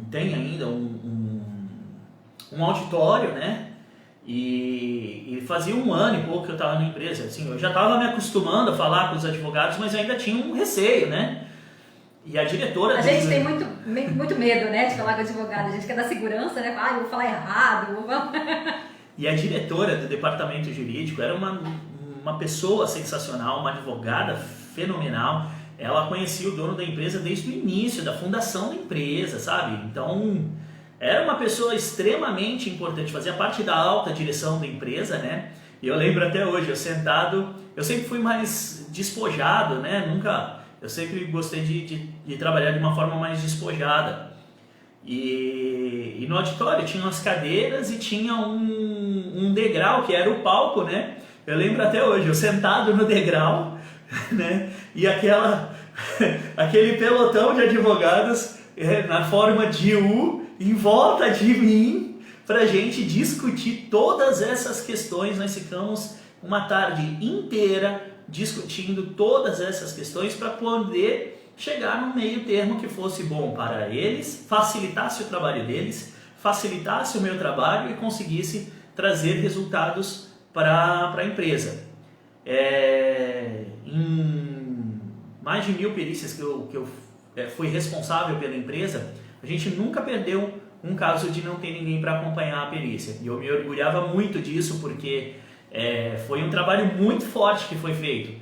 tem ainda um auditório, né? E fazia 1 ano e pouco que eu estava na empresa. Assim, eu já estava me acostumando a falar com os advogados, mas ainda tinha um receio, né? E a diretora... A gente tem muito medo, né, de falar com advogado. A gente quer dar segurança, né? Ah, eu vou falar errado. E a diretora do departamento jurídico era uma pessoa sensacional, uma advogada fenomenal. Ela conhecia o dono da empresa desde o início, da fundação da empresa, sabe? Então, era uma pessoa extremamente importante, fazia parte da alta direção da empresa, né? E eu lembro até hoje, eu sentado, eu sempre fui mais despojado, né? Eu sempre gostei de trabalhar de uma forma mais despojada. E no auditório tinha umas cadeiras e tinha um degrau, que era o palco, né? Eu lembro até hoje, eu sentado no degrau, né? E aquele pelotão de advogados na forma de U em volta de mim para a gente discutir todas essas questões. Nós ficamos uma tarde inteira discutindo todas essas questões para poder chegar no meio termo que fosse bom para eles, facilitasse o trabalho deles, facilitasse o meu trabalho e conseguisse trazer resultados para a empresa. Em mais de 1000 perícias que eu fui responsável pela empresa, a gente nunca perdeu um caso de não ter ninguém para acompanhar a perícia. E eu me orgulhava muito disso, porque foi um trabalho muito forte que foi feito.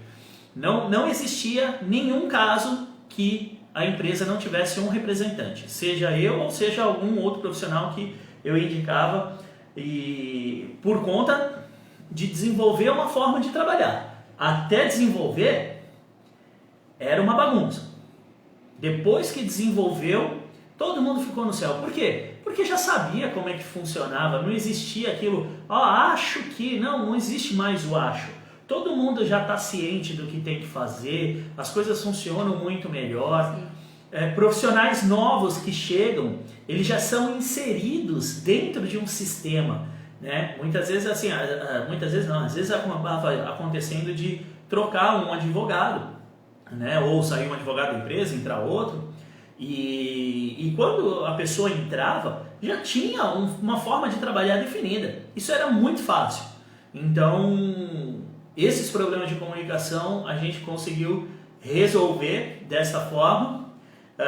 Não existia nenhum caso que a empresa não tivesse um representante, seja eu ou seja algum outro profissional que eu indicava, e por conta de desenvolver uma forma de trabalhar. Até desenvolver, era uma bagunça. Depois que desenvolveu, todo mundo ficou no céu. Por quê? Porque já sabia como é que funcionava, não existia aquilo, acho que, não existe mais o acho. Todo mundo já está ciente do que tem que fazer, as coisas funcionam muito melhor. Profissionais novos que chegam, eles já são inseridos dentro de um sistema, né? Muitas vezes assim, às vezes acabava acontecendo de trocar um advogado, né? Ou sair um advogado da empresa, entrar outro, e quando a pessoa entrava, já tinha uma forma de trabalhar definida. Isso era muito fácil. Então, esses problemas de comunicação a gente conseguiu resolver dessa forma.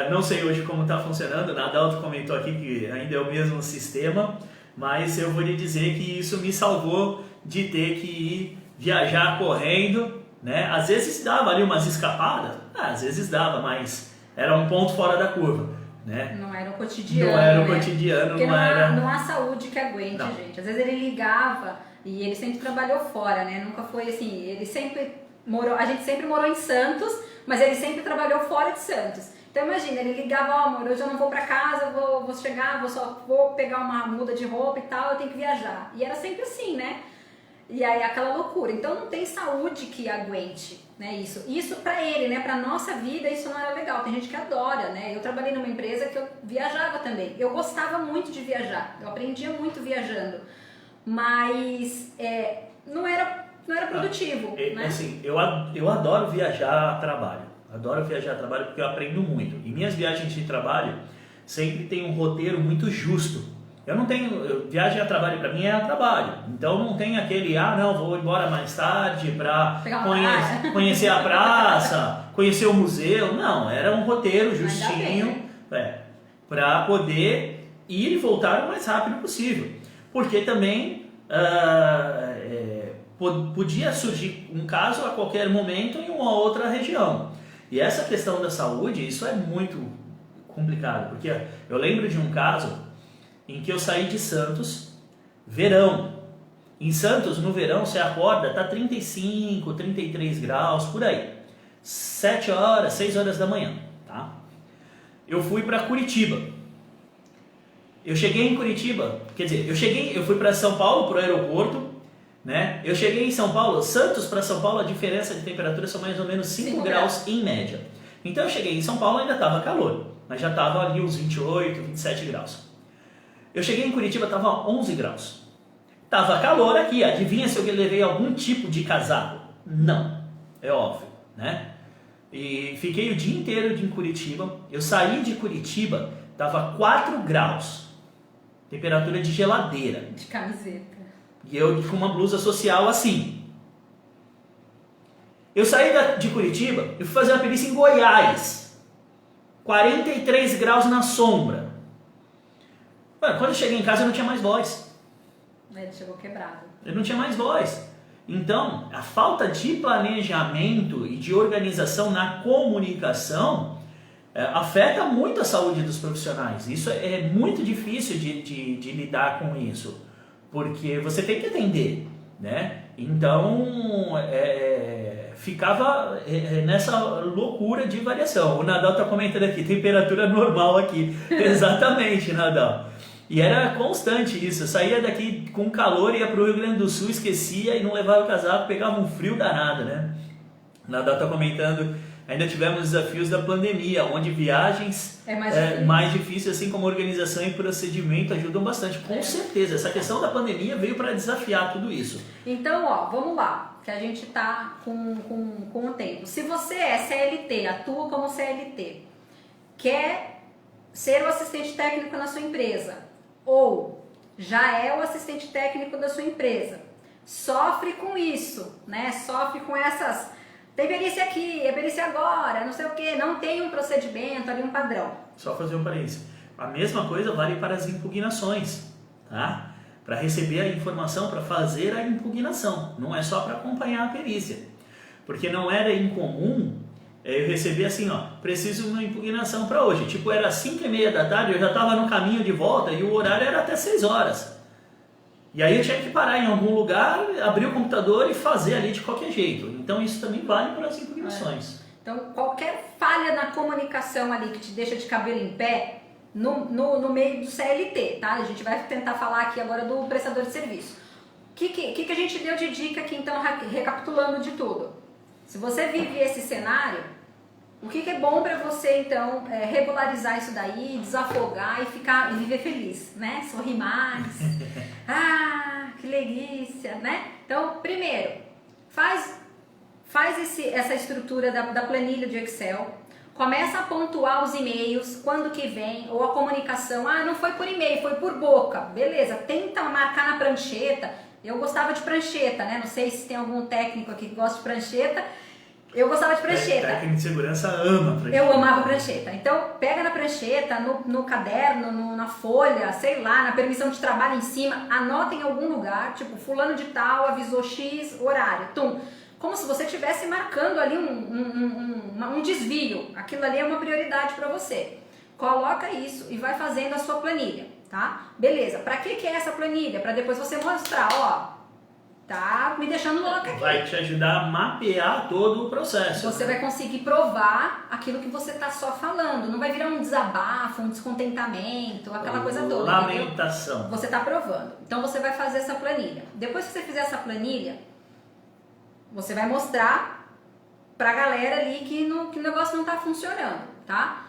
Não sei hoje como está funcionando, a Adalto comentou aqui que ainda é o mesmo sistema, mas eu vou lhe dizer que isso me salvou de ter que ir viajar correndo, né? Às vezes dava ali umas escapadas, às vezes dava, mas era um ponto fora da curva, né? Não era o cotidiano. Não era o né? cotidiano, porque era... não há saúde que aguente, não. gente. Às vezes ele ligava e ele sempre trabalhou fora, né? Nunca foi assim, ele sempre morou, a gente sempre morou em Santos, mas ele sempre trabalhou fora de Santos. Então imagina, ele ligava, amor, hoje eu não vou pra casa, vou chegar, só vou pegar uma muda de roupa e tal, eu tenho que viajar. E era sempre assim, né? E aí aquela loucura. Então não tem saúde que aguente, né, isso. Isso pra ele, né, pra nossa vida, isso não era legal. Tem gente que adora, né? Eu trabalhei numa empresa que eu viajava também. Eu gostava muito de viajar, eu aprendia muito viajando. Mas não era produtivo, né? Assim, eu adoro viajar a trabalho. Adoro viajar a trabalho porque eu aprendo muito. E minhas viagens de trabalho sempre tem um roteiro muito justo. Viagem a trabalho para mim é a trabalho. Então não tem aquele, vou embora mais tarde para conhecer a praça, conhecer o museu. Não, era um roteiro justinho para poder ir e voltar o mais rápido possível. Porque também podia surgir um caso a qualquer momento em uma outra região. E essa questão da saúde, isso é muito complicado, porque eu lembro de um caso em que eu saí de Santos, verão. Em Santos, no verão, você acorda, tá 35, 33 graus, por aí. 7 horas, 6 horas da manhã, tá? Eu fui para Curitiba. Eu cheguei em Curitiba, quer dizer, eu fui para São Paulo, para o aeroporto, né? Eu cheguei em São Paulo, Santos para São Paulo, a diferença de temperatura são mais ou menos 5 graus em média. Então eu cheguei em São Paulo, ainda estava calor, mas já estava ali uns 28, 27 graus. Eu cheguei em Curitiba, estava 11 graus. Tava calor aqui, adivinha se eu levei algum tipo de casaco? Não, é óbvio, né? E fiquei o dia inteiro em Curitiba. Eu saí de Curitiba, tava 4 graus, temperatura de geladeira. De camiseta. E eu com uma blusa social assim. Eu saí de Curitiba e fui fazer uma perícia em Goiás, 43 graus na sombra. Mano, quando eu cheguei em casa eu não tinha mais voz. Ele chegou quebrado. Eu não tinha mais voz. Então, a falta de planejamento e de organização na comunicação afeta muito a saúde dos profissionais. Isso é muito difícil de lidar com isso, porque você tem que atender, né? Então, ficava nessa loucura de variação. O Nadal está comentando aqui, temperatura normal aqui. Exatamente, Nadal. E era constante isso, eu saía daqui com calor, ia para o Rio Grande do Sul, esquecia e não levava o casaco, pegava um frio danado, né? O Nadal está comentando, ainda tivemos desafios da pandemia, onde viagens mais difícil, assim como organização e procedimento ajudam bastante. Com certeza, essa questão da pandemia veio para desafiar tudo isso. Então, ó, vamos lá, que a gente tá com o tempo. Se você é CLT, atua como CLT, quer ser o assistente técnico na sua empresa, ou já é o assistente técnico da sua empresa, sofre com isso, né? Sofre com essas, tem perícia aqui, é perícia agora, não sei o que, não tem um procedimento ali, um padrão. Só fazer um parênteses. A mesma coisa vale para as impugnações, tá? Para receber a informação, para fazer a impugnação, não é só para acompanhar a perícia, porque não era incomum eu recebi assim, ó, preciso de uma impugnação para hoje. Tipo, era 5h30 da tarde, eu já estava no caminho de volta e o horário era até 6 horas. E aí eu tinha que parar em algum lugar, abrir o computador e fazer ali de qualquer jeito. Então isso também vale para as impugnações. Então qualquer falha na comunicação ali que te deixa de cabelo em pé, no meio do CLT, tá? A gente vai tentar falar aqui agora do prestador de serviço. O que a gente deu de dica aqui, então, recapitulando de tudo? Se você vive esse cenário, o que é bom para você, então, regularizar isso daí, desafogar e viver feliz, né? Sorrir mais. Ah, que delícia, né? Então, primeiro, faz essa estrutura da planilha de Excel, começa a pontuar os e-mails, quando que vem, ou a comunicação, não foi por e-mail, foi por boca, beleza, tenta marcar na prancheta. Eu gostava de prancheta, né? Não sei se tem algum técnico aqui que gosta de prancheta. Eu gostava de prancheta. Técnico de segurança ama prancheta. Eu amava prancheta. Então, pega na prancheta, no caderno, na folha, sei lá, na permissão de trabalho em cima, anota em algum lugar, tipo, fulano de tal avisou X horário. Tum. Como se você estivesse marcando ali um desvio. Aquilo ali é uma prioridade para você. Coloca isso e vai fazendo a sua planilha, tá? Beleza. Para que é essa planilha? Para depois você mostrar, ó, tá me deixando louca aqui. Vai te ajudar a mapear todo o processo. Você vai conseguir provar aquilo que você tá só falando. Não vai virar um desabafo, um descontentamento, aquela coisa toda. Lamentação. Entendeu? Você tá provando. Então você vai fazer essa planilha. Depois que você fizer essa planilha, você vai mostrar pra galera ali que o negócio não tá funcionando, tá?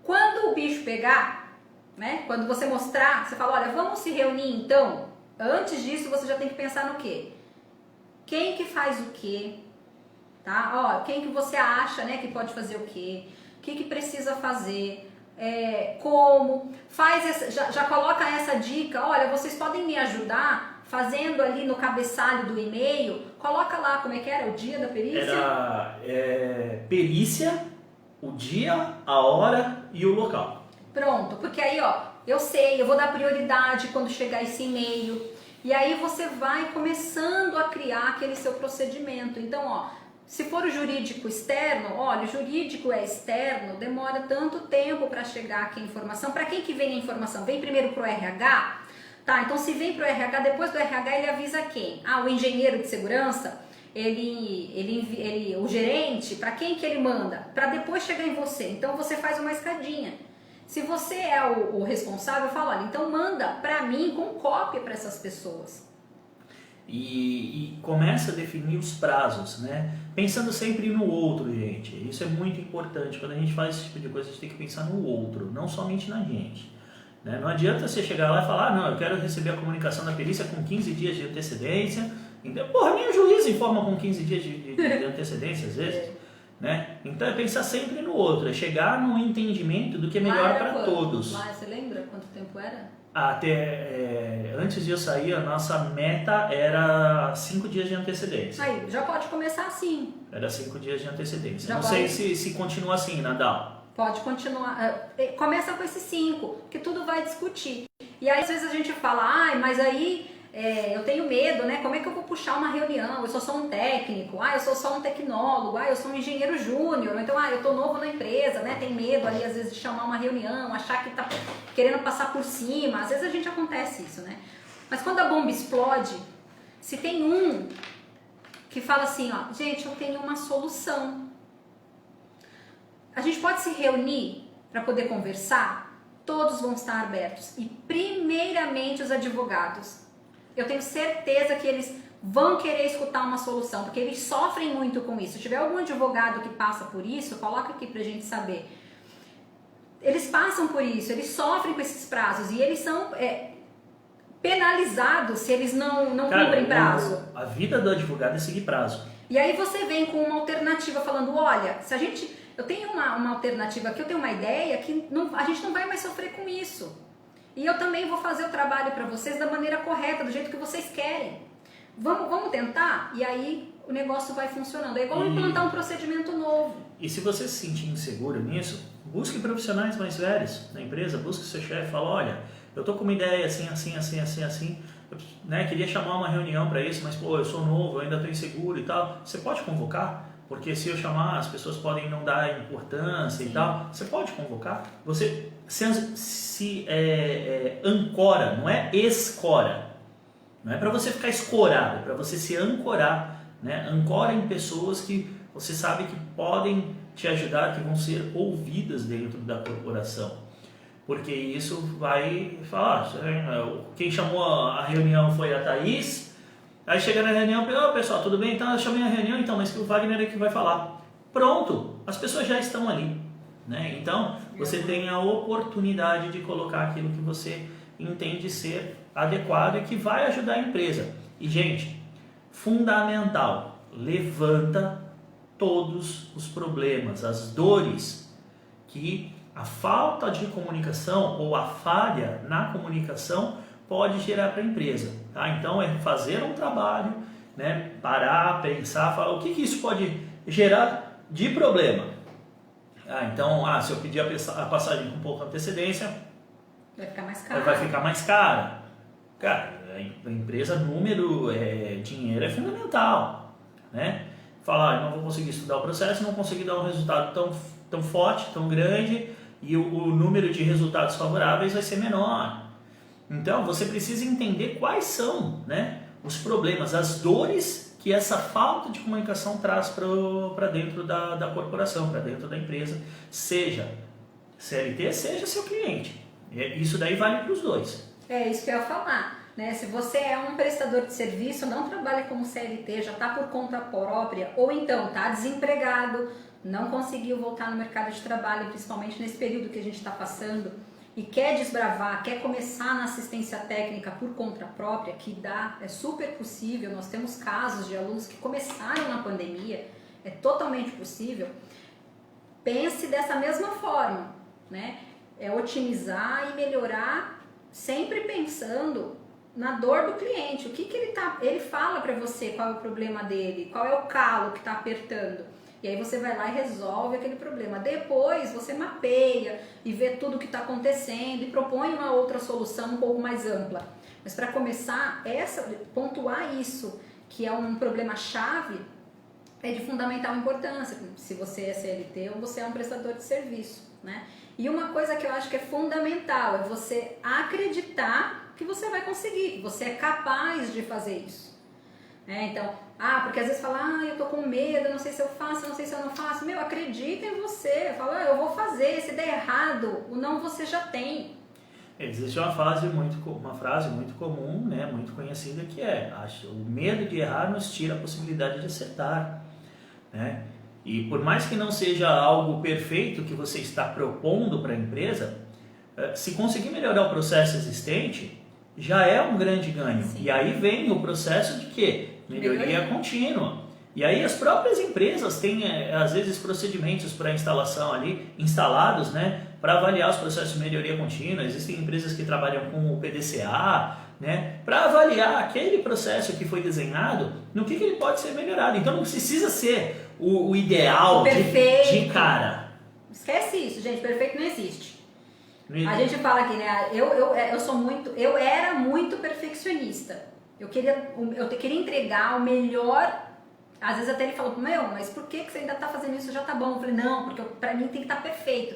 Quando o bicho pegar, né? Quando você mostrar, você fala, olha, vamos se reunir então. Antes disso, você já tem que pensar no quê? Quem que faz o quê? Tá? Ó, quem que você acha, né, que pode fazer o quê? O que precisa fazer? Como? Já coloca essa dica, olha, vocês podem me ajudar fazendo ali no cabeçalho do e-mail, coloca lá como é que era o dia da perícia? Era perícia, o dia, a hora e o local. Pronto, porque aí, ó, eu sei, eu vou dar prioridade quando chegar esse e-mail. E aí você vai começando a criar aquele seu procedimento. Então, ó, se for o jurídico externo, olha, o jurídico é externo, demora tanto tempo para chegar aqui a informação. Para quem que vem a informação? Vem primeiro para o RH? Tá, então se vem para o RH, depois do RH ele avisa quem? Ah, o engenheiro de segurança, o gerente, para quem que ele manda? Para depois chegar em você. Então você faz uma escadinha. Se você é o responsável, fala, olha, então manda para mim com cópia para essas pessoas. E começa a definir os prazos, né? Pensando sempre no outro, gente. Isso é muito importante. Quando a gente faz esse tipo de coisa, a gente tem que pensar no outro, não somente na gente. Né? Não adianta você chegar lá e falar, ah, não, eu quero receber a comunicação da perícia com 15 dias de antecedência. Então, porra, nem o juiz informa com 15 dias de antecedência, às vezes. Né? Então é pensar sempre no outro, é chegar num entendimento do que é melhor para todos. Lá, você lembra quanto tempo era? Antes de eu sair, a nossa meta era 5 dias de antecedência. Aí, já pode começar assim. Era 5 dias de antecedência. Já não sei se continua assim, Nadal. Pode continuar. Começa com esses 5, que tudo vai discutir. E aí, às vezes a gente fala, ai, mas aí eu tenho medo, né? Como é que eu vou puxar uma reunião? Eu sou só um técnico, eu sou só um tecnólogo, eu sou um engenheiro júnior, então, eu tô novo na empresa, né? Tem medo ali, às vezes, de chamar uma reunião, achar que tá querendo passar por cima. Às vezes a gente acontece isso, né? Mas quando a bomba explode, se tem um que fala assim, ó, gente, eu tenho uma solução. A gente pode se reunir para poder conversar? Todos vão estar abertos. E primeiramente os advogados. Eu tenho certeza que eles vão querer escutar uma solução, porque eles sofrem muito com isso. Se tiver algum advogado que passa por isso, coloca aqui pra gente saber. Eles passam por isso, eles sofrem com esses prazos e eles são penalizados se eles não cumprem prazo. A vida do advogado é seguir prazo. E aí você vem com uma alternativa falando, olha, se a gente... Eu tenho uma alternativa aqui, eu tenho uma ideia que a gente não vai mais sofrer com isso. E eu também vou fazer o trabalho para vocês da maneira correta, do jeito que vocês querem. Vamos tentar? E aí o negócio vai funcionando. É igual implantar um procedimento novo. E se você se sentir inseguro nisso, busque profissionais mais velhos na empresa, busque seu chefe, fala, olha, eu tô com uma ideia assim, né? Queria chamar uma reunião para isso, mas pô, eu sou novo, eu ainda tô inseguro e tal. Você pode convocar? Porque se eu chamar, as pessoas podem não dar importância e tal. Você pode convocar. Você se ancora, não é escora. Não é para você ficar escorado, é para você se ancorar. Né? Ancora em pessoas que você sabe que podem te ajudar, que vão ser ouvidas dentro da corporação. Porque isso vai falar, quem chamou a reunião foi a Thaís. Aí chega na reunião, pessoal, tudo bem? Então eu chamei a reunião, mas que o Wagner é que vai falar. Pronto, as pessoas já estão ali. Né? Então, você tem a oportunidade de colocar aquilo que você entende ser adequado e que vai ajudar a empresa. E, gente, fundamental, levanta todos os problemas, as dores que a falta de comunicação ou a falha na comunicação pode gerar para a empresa. Tá? Então, é fazer um trabalho, né? Parar, pensar, falar o que isso pode gerar de problema. Então, se eu pedir a passagem com pouca antecedência, vai ficar mais caro. Vai ficar mais cara. Cara, a empresa, número, dinheiro é fundamental. Né? Falar, não vou conseguir estudar o processo, não consegui dar um resultado tão forte, tão grande, e o número de resultados favoráveis vai ser menor. Então, você precisa entender quais são, né, os problemas, as dores que essa falta de comunicação traz para dentro da corporação, para dentro da empresa, seja CLT, seja seu cliente. Isso daí vale para os dois. É isso que eu ia falar. Né? Se você é um prestador de serviço, não trabalha como CLT, já está por conta própria, ou então está desempregado, não conseguiu voltar no mercado de trabalho, principalmente nesse período que a gente está passando, e quer desbravar, quer começar na assistência técnica por conta própria, que é super possível. Nós temos casos de alunos que começaram na pandemia, é totalmente possível. Pense dessa mesma forma, né? É otimizar e melhorar, sempre pensando na dor do cliente. O que ele fala para você, qual é o problema dele, qual é o calo que está apertando. E aí você vai lá e resolve aquele problema. Depois você mapeia e vê tudo o que está acontecendo e propõe uma outra solução um pouco mais ampla. Mas para começar, pontuar isso, que é um problema-chave, é de fundamental importância, se você é CLT ou você é um prestador de serviço, né? E uma coisa que eu acho que é fundamental é você acreditar que você vai conseguir, que você é capaz de fazer isso. Então, porque às vezes fala, eu tô com medo, não sei se eu faço, não sei se eu não faço. Meu, acredita em você, fala, eu vou fazer, se der errado, o não você já tem. Existe uma frase muito comum, né, muito conhecida, que é: o medo de errar nos tira a possibilidade de acertar, né? E por mais que não seja algo perfeito que você está propondo para a empresa, se conseguir melhorar o processo existente, já é um grande ganho. Sim. E aí vem o processo de quê? Melhoria contínua. E aí as próprias empresas têm, às vezes, procedimentos para instalação ali, instalados, né, para avaliar os processos de melhoria contínua. Existem empresas que trabalham com o PDCA, né, para avaliar aquele processo que foi desenhado, no que ele pode ser melhorado. Então não precisa ser o ideal de cara. Esquece isso, gente, perfeito não existe. A gente fala aqui, né, eu era muito perfeccionista. Eu queria entregar o melhor. Às vezes até ele falou, mas por que você ainda está fazendo isso? Já tá bom. Eu falei, não, porque para mim tem que estar perfeito.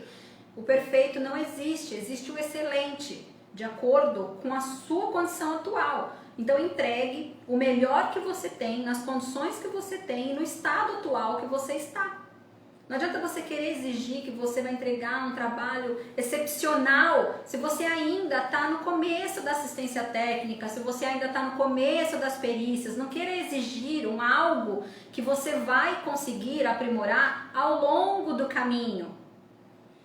O perfeito não existe, existe o excelente, de acordo com a sua condição atual. Então entregue o melhor que você tem, nas condições que você tem, no estado atual que você está. Não adianta você querer exigir que você vai entregar um trabalho excepcional se você ainda está no começo da assistência técnica, se você ainda está no começo das perícias. Não queira exigir algo que você vai conseguir aprimorar ao longo do caminho.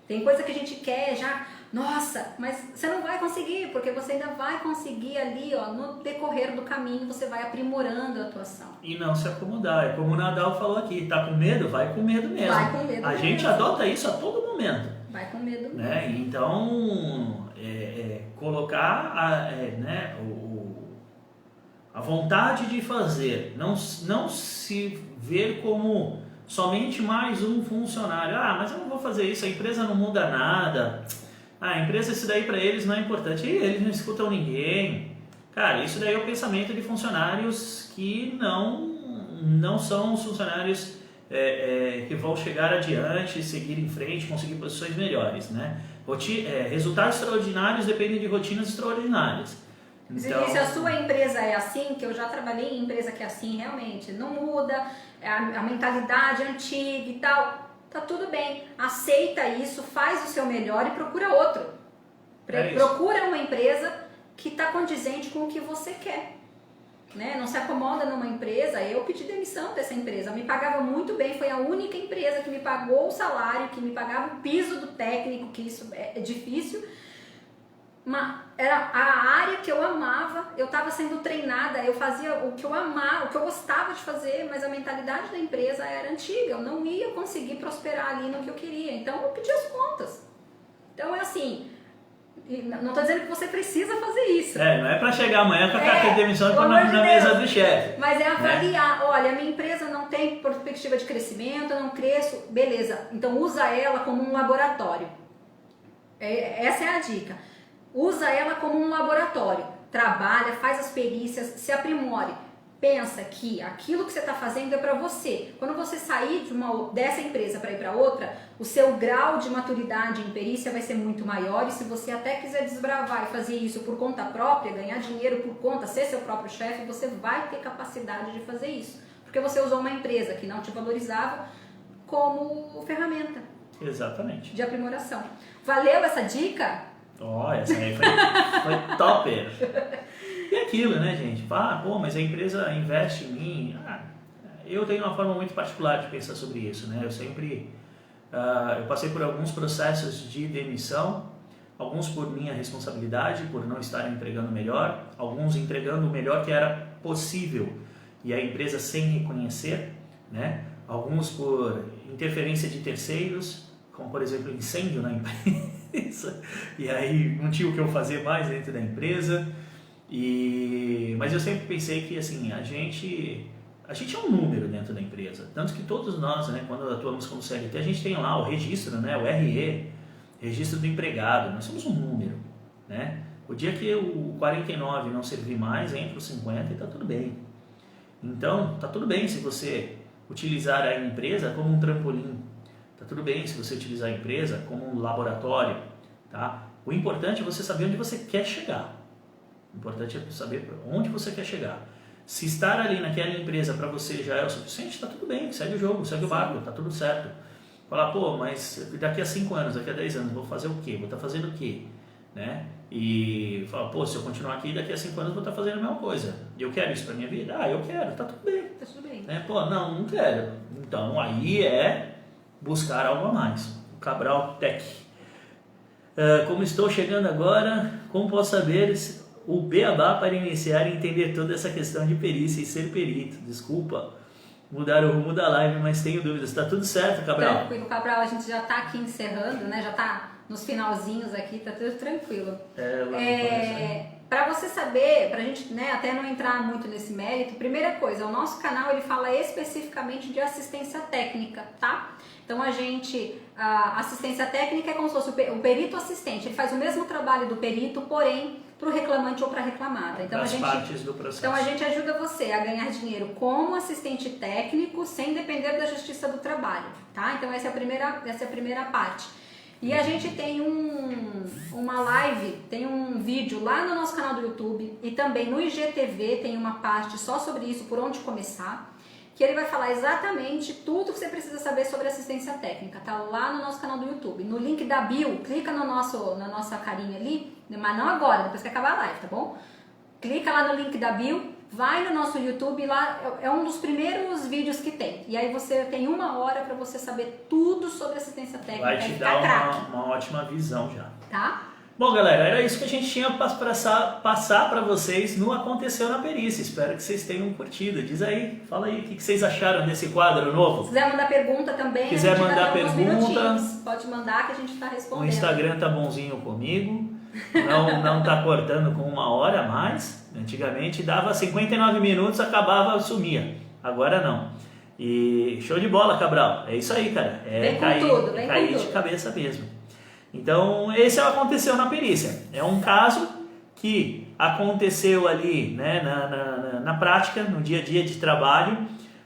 Tem coisa que a gente quer já, nossa, mas você não vai conseguir, porque você ainda vai conseguir ali, no decorrer do caminho, você vai aprimorando a atuação. E não se acomodar, é como o Nadal falou aqui, tá com medo? Vai com medo mesmo. Vai com medo mesmo. Gente adota isso a todo momento. Vai com medo mesmo. Né? Então, colocar a vontade de fazer, não se ver como somente mais um funcionário. Mas eu não vou fazer isso, a empresa não muda nada. A empresa, isso daí para eles não é importante. Eles não escutam ninguém. Cara, isso daí é o pensamento de funcionários que não são os funcionários que vão chegar adiante, seguir em frente, conseguir posições melhores, né? Resultados extraordinários dependem de rotinas extraordinárias. Então, se a sua empresa é assim, que eu já trabalhei em empresa que é assim, realmente, não muda, a mentalidade é antiga e tal, tá tudo bem. Aceita isso, faz o seu melhor e procura outro. Procura uma empresa que está condizente com o que você quer. Né? Não se acomoda numa empresa. Eu pedi demissão dessa empresa, me pagava muito bem, foi a única empresa que me pagou o salário, que me pagava o piso do técnico, que isso é difícil. Era a área que eu amava, eu estava sendo treinada, eu fazia o que eu amava, o que eu gostava de fazer, mas a mentalidade da empresa era antiga, eu não ia conseguir prosperar ali no que eu queria, então eu pedi as contas. Então é assim, não estou dizendo que você precisa fazer isso. Não é para chegar amanhã com a carta de demissão e pôr na mesa do chefe. Mas é avaliar, olha, minha empresa não tem perspectiva de crescimento, eu não cresço, beleza, então usa ela como um laboratório. Essa é a dica. Usa ela como um laboratório, trabalha, faz as perícias, se aprimore. Pensa que aquilo que você está fazendo é para você. Quando você sair dessa empresa para ir para outra, o seu grau de maturidade em perícia vai ser muito maior. E se você até quiser desbravar e fazer isso por conta própria, ganhar dinheiro por conta, ser seu próprio chefe, você vai ter capacidade de fazer isso. Porque você usou uma empresa que não te valorizava como ferramenta. Exatamente. De aprimoração. Valeu essa dica? Essa aí foi topper. E aquilo, né, gente? Mas a empresa investe em mim. Eu tenho uma forma muito particular de pensar sobre isso, né? Eu passei por alguns processos de demissão, alguns por minha responsabilidade, por não estar entregando melhor, alguns entregando o melhor que era possível e a empresa sem reconhecer, né? Alguns por interferência de terceiros, como por exemplo incêndio na empresa. E aí não tinha o que eu fazer mais dentro da empresa. Mas eu sempre pensei que assim, a gente é um número dentro da empresa. Tanto que todos nós, né, quando atuamos como CLT, a gente tem lá o registro, né, o RE, registro do empregado. Nós somos um número, né? O dia que o 49 não servir mais, entra o 50 e tá tudo bem. Então, tá tudo bem se você utilizar a empresa como um trampolim. Tá tudo bem se você utilizar a empresa como um laboratório, tá? O importante é você saber onde você quer chegar. O importante é saber onde você quer chegar. Se estar ali naquela empresa para você já é o suficiente, tá tudo bem, segue o jogo, segue o barco, tá tudo certo. Falar, pô, mas daqui a 5 anos, daqui a 10 anos, vou fazer o quê? Vou estar fazendo o quê? Né? E falar, pô, se eu continuar aqui, daqui a 5 anos vou estar fazendo a mesma coisa. E eu quero isso para minha vida? Ah, eu quero, tá tudo bem. Tá tudo bem. Né? Pô, não quero. Então, aí é buscar algo a mais. O Cabral Tech. Como estou chegando agora, como posso saber o beabá para iniciar e entender toda essa questão de perícia e ser perito? Desculpa mudar o rumo da live, mas tenho dúvidas. Está tudo certo, Cabral? Tranquilo, Cabral. A gente já está aqui encerrando, né? Já está nos finalzinhos aqui, tá tudo tranquilo. Para você saber, para a gente, né, até não entrar muito nesse mérito, primeira coisa, o nosso canal ele fala especificamente de assistência técnica, tá? Então a assistência técnica é como se fosse o perito assistente, ele faz o mesmo trabalho do perito, porém para o reclamante ou para a reclamada. Então partes do processo. Então a gente ajuda você a ganhar dinheiro como assistente técnico sem depender da Justiça do Trabalho, tá? Então essa é a primeira parte. E a gente tem uma live, tem um vídeo lá no nosso canal do YouTube e também no IGTV tem uma parte só sobre isso, por onde começar, que ele vai falar exatamente tudo que você precisa saber sobre assistência técnica, tá lá no nosso canal do YouTube. No link da bio, clica na nossa carinha ali, mas não agora, depois que acabar a live, tá bom? Clica lá no link da bio, vai no nosso YouTube, lá é um dos primeiros vídeos que tem. E aí você tem 1 hora para você saber tudo sobre assistência técnica. Vai te dar uma ótima visão já. Tá? Bom, galera, era isso que a gente tinha para passar para vocês no Aconteceu na Perícia. Espero que vocês tenham curtido. Diz aí, fala aí, o que vocês acharam desse quadro novo? Se quiser mandar pergunta também, quiser mandar pergunta, pode mandar que a gente está respondendo. O Instagram tá bonzinho comigo, não tá cortando com 1 hora a mais. Antigamente dava 59 minutos, acabava, sumia. Agora não. E show de bola, Cabral. É isso aí, cara. Vem com tudo, vem cair com tudo. De cabeça mesmo. Então, esse é o Aconteceu na Perícia. É um caso que aconteceu ali, né, na prática, no dia a dia de trabalho,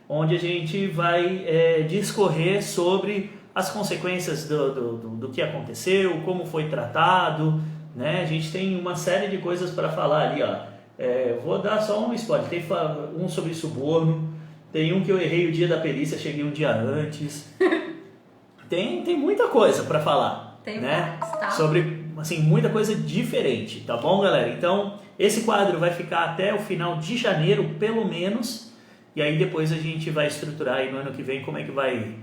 onde a gente vai discorrer sobre as consequências do que aconteceu, como foi tratado, né? A gente tem uma série de coisas para falar ali, ó. Vou dar só um spoiler. Tem um sobre suborno, tem um que eu errei o dia da perícia, cheguei um dia antes. Tem muita coisa para falar. Tem né? vários, tá? Sobre, assim, muita coisa diferente, tá bom, galera? Então, esse quadro vai ficar até o final de janeiro, pelo menos, e aí depois a gente vai estruturar aí no ano que vem como é que vai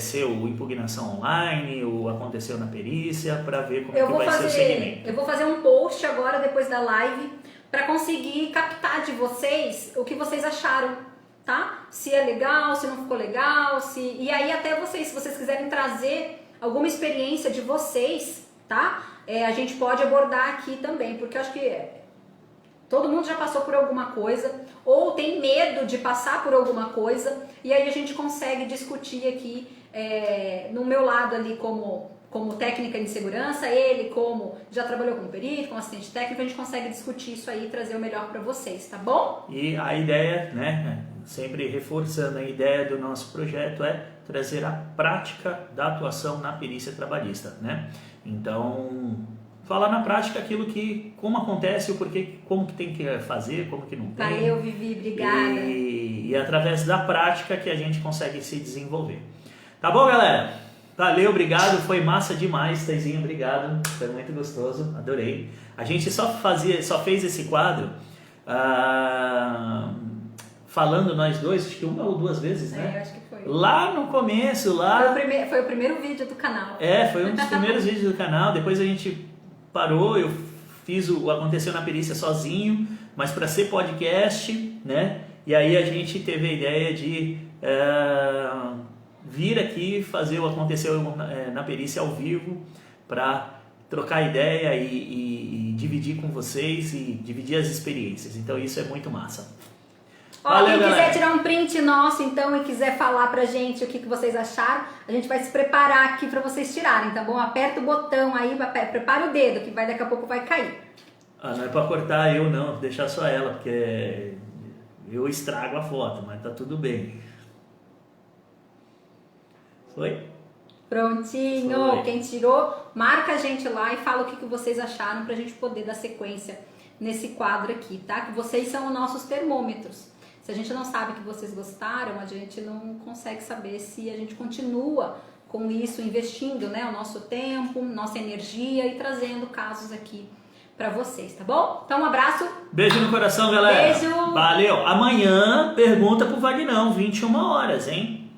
ser o Impugnação Online, o Aconteceu na Perícia, para ver como é que vai ser o segmento. Eu vou fazer um post agora, depois da live, para conseguir captar de vocês o que vocês acharam, tá? Se é legal, se não ficou legal, e aí até vocês, se vocês quiserem trazer alguma experiência de vocês, tá? A gente pode abordar aqui também, porque eu acho que todo mundo já passou por alguma coisa, ou tem medo de passar por alguma coisa, e aí a gente consegue discutir aqui, no meu lado ali como técnica de segurança, ele como já trabalhou como perito, como assistente técnico, a gente consegue discutir isso aí e trazer o melhor para vocês, tá bom? E a ideia, né, sempre reforçando, a ideia do nosso projeto é trazer a prática da atuação na perícia trabalhista, né? Então, falar na prática aquilo como acontece, o porquê, como que tem que fazer, como que não tem. Valeu, Vivi, obrigada. E através da prática que a gente consegue se desenvolver. Tá bom, galera? Valeu, obrigado, foi massa demais, Taizinho, obrigado, foi muito gostoso, adorei. A gente só fez esse quadro falando nós dois, acho que 1 ou 2 vezes, né? Eu acho que foi. Lá no começo, lá... Foi o primeiro vídeo do canal. Foi um dos primeiros vídeos do canal, depois a gente parou, eu fiz o Aconteceu na Perícia sozinho, mas para ser podcast, né? E aí a gente teve a ideia de vir aqui fazer o Aconteceu na Perícia ao vivo para trocar ideia e dividir com vocês e dividir as experiências. Então isso é muito massa. Valeu, quem quiser tirar um print nosso então e quiser falar pra gente o que vocês acharam, a gente vai se preparar aqui pra vocês tirarem, tá bom? Aperta o botão aí, prepara o dedo que daqui a pouco vai cair. Ah, não é pra cortar eu não, deixar só ela, porque eu estrago a foto, mas tá tudo bem. Foi? Prontinho! Foi. Quem tirou, marca a gente lá e fala o que vocês acharam pra gente poder dar sequência nesse quadro aqui, tá? Que vocês são os nossos termômetros. Se a gente não sabe que vocês gostaram, a gente não consegue saber se a gente continua com isso, investindo, né, o nosso tempo, nossa energia e trazendo casos aqui pra vocês, tá bom? Então, um abraço. Beijo no coração, galera. Beijo. Valeu. Amanhã, pergunta pro Vagnão, 21 horas, hein?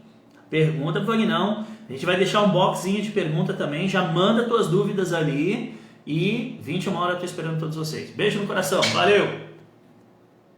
Pergunta pro Vagnão. A gente vai deixar um boxinho de pergunta também. Já manda tuas dúvidas ali. E 21 horas eu tô esperando todos vocês. Beijo no coração. Valeu.